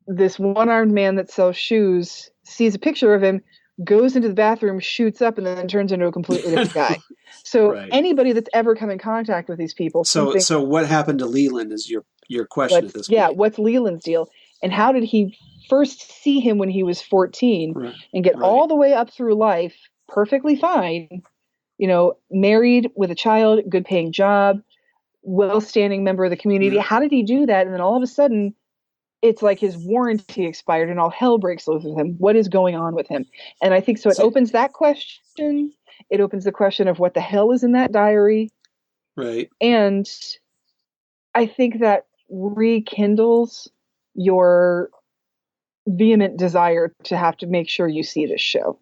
Speaker 2: this one-armed man that sells shoes sees a picture of him, goes into the bathroom, shoots up, and then turns into a completely different guy. So anybody that's ever come in contact with these people.
Speaker 1: So what happened to Leland is your question at this point.
Speaker 2: Yeah, what's Leland's deal? And how did he first see him when he was 14 and get all the way up through life perfectly fine, married with a child, good paying job, well-standing member of the community. How did he do that? And then all of a sudden, it's like his warranty expired and all hell breaks loose with him. What is going on with him? And I think so it opens that question. It opens the question of what the hell is in that diary.
Speaker 1: Right. And
Speaker 2: I think that rekindles your vehement desire to have to make sure you see this show.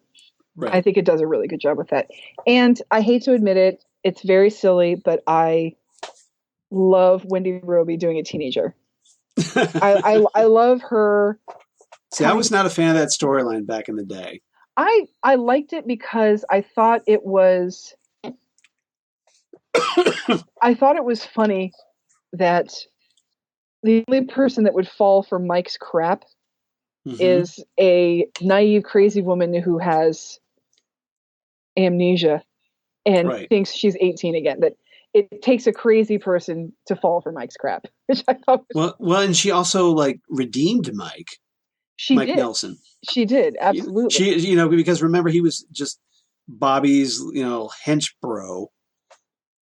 Speaker 2: Right. I think it does a really good job with that. And I hate to admit it, it's very silly, but I love Wendy Roby doing a teenager. I love her.
Speaker 1: See, I was not a fan of that storyline back in the day.
Speaker 2: I liked it because I thought it was funny that the only person that would fall for Mike's crap is a naive, crazy woman who has amnesia and thinks she's 18 again. That it takes a crazy person to fall for Mike's crap, which I thought was
Speaker 1: well, and she also redeemed Mike. Mike Nelson.
Speaker 2: She did, absolutely.
Speaker 1: She, because remember, he was just Bobby's, hench bro.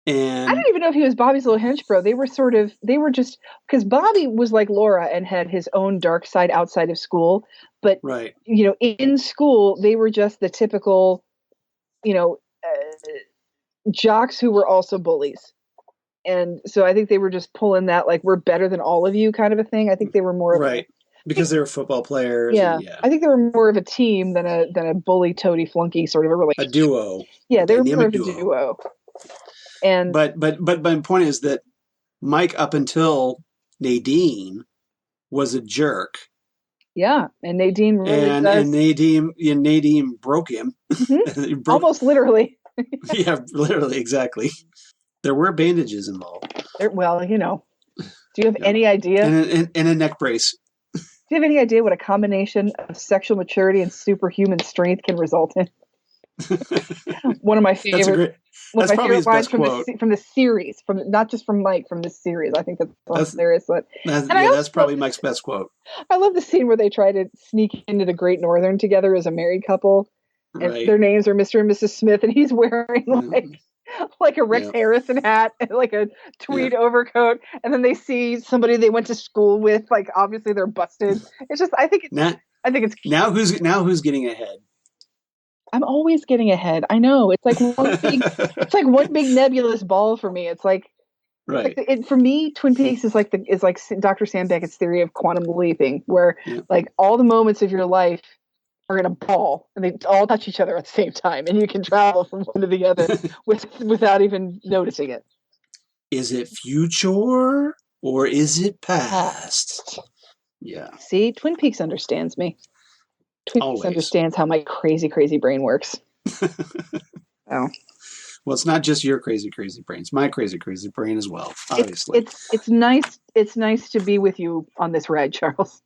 Speaker 1: And
Speaker 2: I don't even know if he was Bobby's little hench bro. They were just, because Bobby was like Laura and had his own dark side outside of school. But, in school, they were just the typical, jocks who were also bullies. And so I think they were just pulling that, we're better than all of you kind of a thing. I think they were more of
Speaker 1: because they were football players.
Speaker 2: Yeah. I think they were more of a team than a bully toady flunky sort of a relationship.
Speaker 1: A duo.
Speaker 2: Yeah, they were more of a duo. And
Speaker 1: but my point is that Mike, up until Nadine, was a jerk.
Speaker 2: Yeah, and Nadine really
Speaker 1: and Nadine broke him.
Speaker 2: Almost literally.
Speaker 1: Yeah, literally, exactly. There were bandages involved.
Speaker 2: Well, do you have any idea?
Speaker 1: And a neck brace.
Speaker 2: Do you have any idea what a combination of sexual maturity and superhuman strength can result in? One of my favorite.
Speaker 1: That's probably his best
Speaker 2: quote from the series, not just from Mike, from this series. I think that's hilarious.
Speaker 1: That's probably Mike's best quote.
Speaker 2: I love the scene where they try to sneak into the Great Northern together as a married couple, and their names are Mr. and Mrs. Smith, and he's wearing like a Rex Harrison hat and like a tweed overcoat, and then they see somebody they went to school with, obviously they're busted. It's just I think it's cute.
Speaker 1: Now who's getting ahead?
Speaker 2: I'm always getting ahead. I know. It's like one big nebulous ball for me. It's like for me, Twin Peaks is like Dr. Sam Beckett's theory of quantum leaping, where all the moments of your life are in a ball and they all touch each other at the same time, and you can travel from one to the other without even noticing it.
Speaker 1: Is it future or is it past? Yeah.
Speaker 2: See, Twin Peaks understands me. Twin Peaks understands how my crazy, crazy brain works. Oh.
Speaker 1: Well, it's not just your crazy, crazy brain. It's my crazy, crazy brain as well, obviously.
Speaker 2: It's nice. It's nice to be with you on this ride, Charles.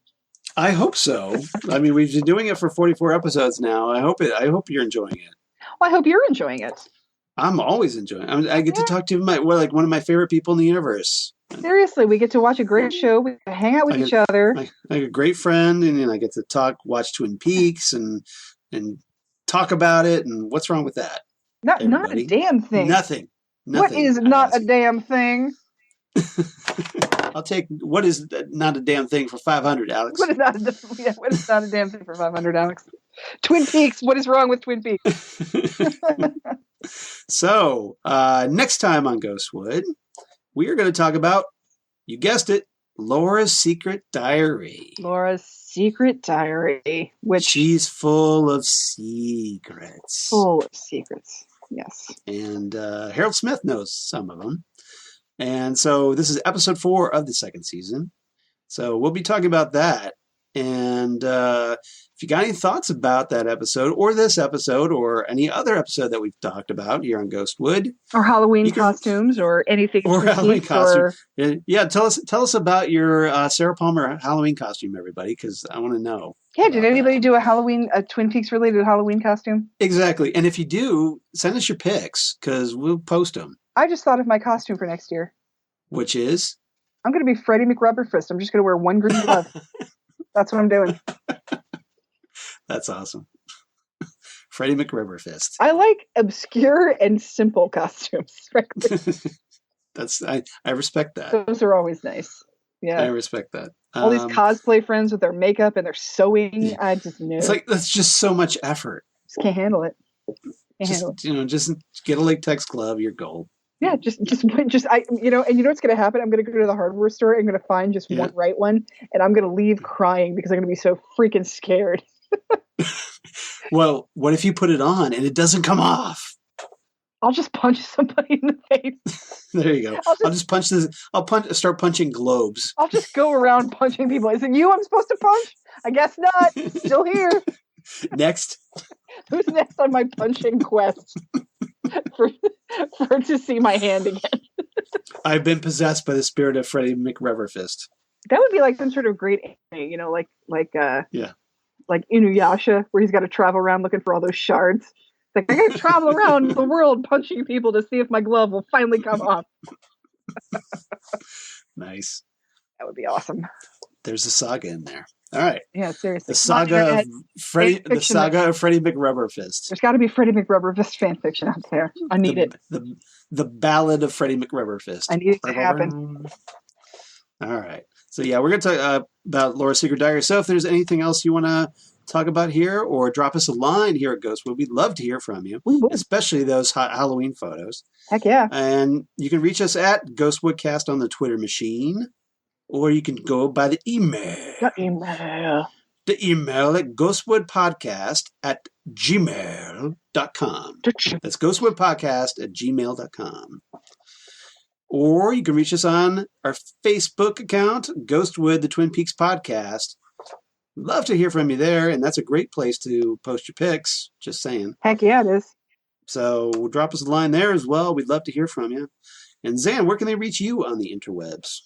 Speaker 1: I hope so. I mean, we've been doing it for 44 episodes now. I hope you're enjoying it.
Speaker 2: Well, I hope you're enjoying it.
Speaker 1: I'm always enjoying it. I get to talk to one of my favorite people in the universe.
Speaker 2: Seriously, we get to watch a great show. We hang out with each other.
Speaker 1: I have a great friend, and I get to watch Twin Peaks, and talk about it, and what's wrong with that?
Speaker 2: Not a damn thing.
Speaker 1: Nothing.
Speaker 2: What is not a damn thing?
Speaker 1: I'll take what is not a damn thing for 500, Alex.
Speaker 2: What is not a damn thing for 500, Alex? Twin Peaks. What is wrong with Twin Peaks?
Speaker 1: So, next time on Ghostwood, we are going to talk about, you guessed it, Laura's Secret Diary.
Speaker 2: Laura's Secret Diary, which
Speaker 1: she's full of secrets.
Speaker 2: Full of secrets, yes.
Speaker 1: And Harold Smith knows some of them. And so this is episode 4 of the second season. So we'll be talking about that. And if you got any thoughts about that episode or this episode or any other episode that we've talked about here on Ghostwood,
Speaker 2: or Halloween costumes or anything,
Speaker 1: or Halloween costume, yeah, tell us about your Sarah Palmer Halloween costume, everybody, because I want to know.
Speaker 2: Yeah, did anybody do a Twin Peaks related Halloween costume?
Speaker 1: Exactly, and if you do, send us your pics because we'll post them.
Speaker 2: I just thought of my costume for next year,
Speaker 1: which is
Speaker 2: I'm going to be Freddie McRubberfist. I'm just going to wear one green glove. That's what I'm doing.
Speaker 1: That's awesome. Freddie McRubberfist.
Speaker 2: I like obscure and simple costumes.
Speaker 1: I respect that.
Speaker 2: Those are always nice. Yeah.
Speaker 1: I respect that.
Speaker 2: All these cosplay friends with their makeup and their sewing. I just know.
Speaker 1: It's like, that's just so much effort.
Speaker 2: Just can't handle it.
Speaker 1: Just get a latex glove, you're gold.
Speaker 2: Yeah, and you know what's going to happen? I'm going to go to the hardware store. I'm going to find just one right one, and I'm going to leave crying because I'm going to be so freaking scared.
Speaker 1: Well, what if you put it on and it doesn't come off?
Speaker 2: I'll just punch somebody in the face.
Speaker 1: There you go. I'll start punching globes.
Speaker 2: I'll just go around punching people. Is it you I'm supposed to punch? I guess not. Still here.
Speaker 1: Next.
Speaker 2: Who's next on my punching quest? for to see my hand again.
Speaker 1: I've been possessed by the spirit of Freddie McRubberfist.
Speaker 2: That would be like some sort of great anime, like Inuyasha, where he's got to travel around looking for all those shards. It's like, I got to travel around the world punching people to see if my glove will finally come off.
Speaker 1: Nice.
Speaker 2: That would be awesome.
Speaker 1: There's a saga in there. All right.
Speaker 2: Yeah, seriously.
Speaker 1: The saga of Freddie McRubberfist.
Speaker 2: There's got to be Freddie McRubberfist fan fiction out there. I need it.
Speaker 1: The ballad of Freddie McRubberfist.
Speaker 2: I need it to happen.
Speaker 1: All right. So yeah, we're going to talk about Laura's Secret Diary. So if there's anything else you want to talk about here, or drop us a line here at Ghostwood, we'd love to hear from you.
Speaker 2: We would.
Speaker 1: Especially those Halloween photos.
Speaker 2: Heck yeah.
Speaker 1: And you can reach us at Ghostwoodcast on the Twitter machine. Or you can go by the email. The email at ghostwoodpodcast@gmail.com. That's ghostwoodpodcast@gmail.com. Or you can reach us on our Facebook account, Ghostwood, the Twin Peaks Podcast. Love to hear from you there, and that's a great place to post your pics. Just saying.
Speaker 2: Heck yeah, it is.
Speaker 1: So drop us a line there as well. We'd love to hear from you. And Xan, where can they reach you on the interwebs?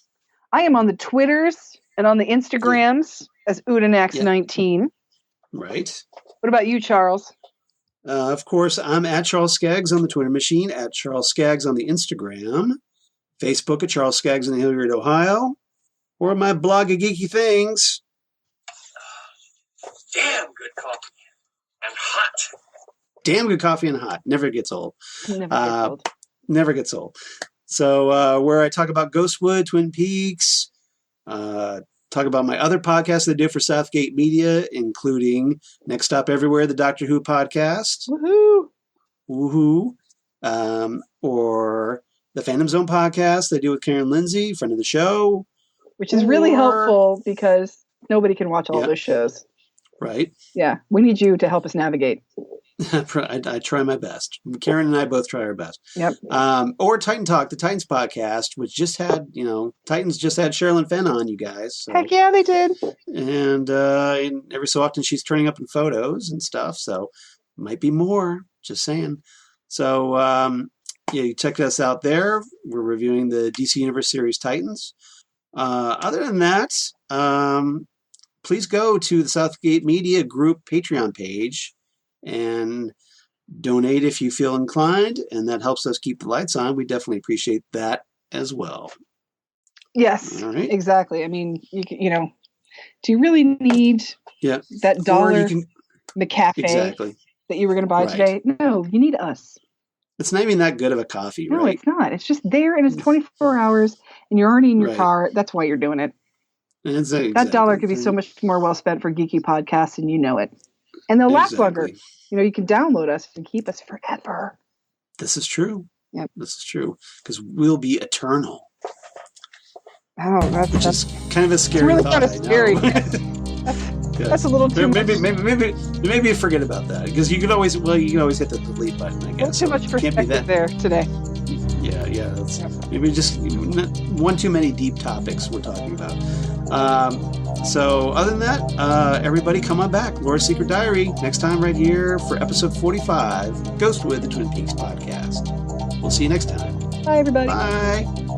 Speaker 2: I am on the Twitters and on the Instagrams as Udanax19.
Speaker 1: Right.
Speaker 2: What about you, Charles?
Speaker 1: Of course, I'm at Charles Skaggs on the Twitter machine, at Charles Skaggs on the Instagram, Facebook at Charles Skaggs in Hilliard, Ohio, or my blog of geeky things.
Speaker 3: Damn good coffee and hot.
Speaker 1: Damn good coffee and hot. Never gets old.
Speaker 2: Never gets old.
Speaker 1: So where I talk about Ghostwood, Twin Peaks, talk about my other podcasts I do for Southgate Media, including Next Stop Everywhere, the Doctor Who podcast.
Speaker 2: Woohoo!
Speaker 1: Woohoo! Or the Phantom Zone podcast I do with Karen Lindsay, friend of the show.
Speaker 2: Which is really helpful because nobody can watch all those shows.
Speaker 1: Right.
Speaker 2: Yeah. We need you to help us navigate.
Speaker 1: I try my best. Karen and I both try our best.
Speaker 2: Yep.
Speaker 1: Or Titan Talk, the Titans podcast, which just had, Titans just had Sherilyn Fenn on, you guys. So.
Speaker 2: Heck yeah, they did.
Speaker 1: And every so often she's turning up in photos and stuff. So might be more. Just saying. So you check us out there. We're reviewing the DC Universe series Titans. Other than that, please go to the Southgate Media Group Patreon page and donate if you feel inclined, and that helps us keep the lights on. We definitely appreciate that as well.
Speaker 2: Yes,
Speaker 1: right.
Speaker 2: Exactly. I mean, do you really need that dollar McCafe?
Speaker 1: Exactly.
Speaker 2: that you were going to buy today. No, you need us.
Speaker 1: It's not even that good of a coffee,
Speaker 2: no,
Speaker 1: right?
Speaker 2: No, it's not. It's just there, and it's 24 hours, and you're already in your car. That's why you're doing it.
Speaker 1: Exactly.
Speaker 2: That dollar could be so much more well spent for geeky podcasts, and you know it. And they'll last longer. You can download us and keep us forever.
Speaker 1: This is true.
Speaker 2: Yep.
Speaker 1: This is true. Because we'll be eternal.
Speaker 2: Oh,
Speaker 1: that's kind of a scary
Speaker 2: really
Speaker 1: thought.
Speaker 2: Kind of scary. That's a little too
Speaker 1: maybe,
Speaker 2: much.
Speaker 1: Maybe forget about that, because you can always hit the delete button, I guess.
Speaker 2: Too much perspective there today.
Speaker 1: Yeah. Maybe just one too many deep topics we're talking about. So other than that, everybody come on back. Laura's Secret Diary, next time right here for episode 45, Ghostwood, the Twin Peaks podcast. We'll see you next time.
Speaker 2: Bye, everybody.
Speaker 1: Bye.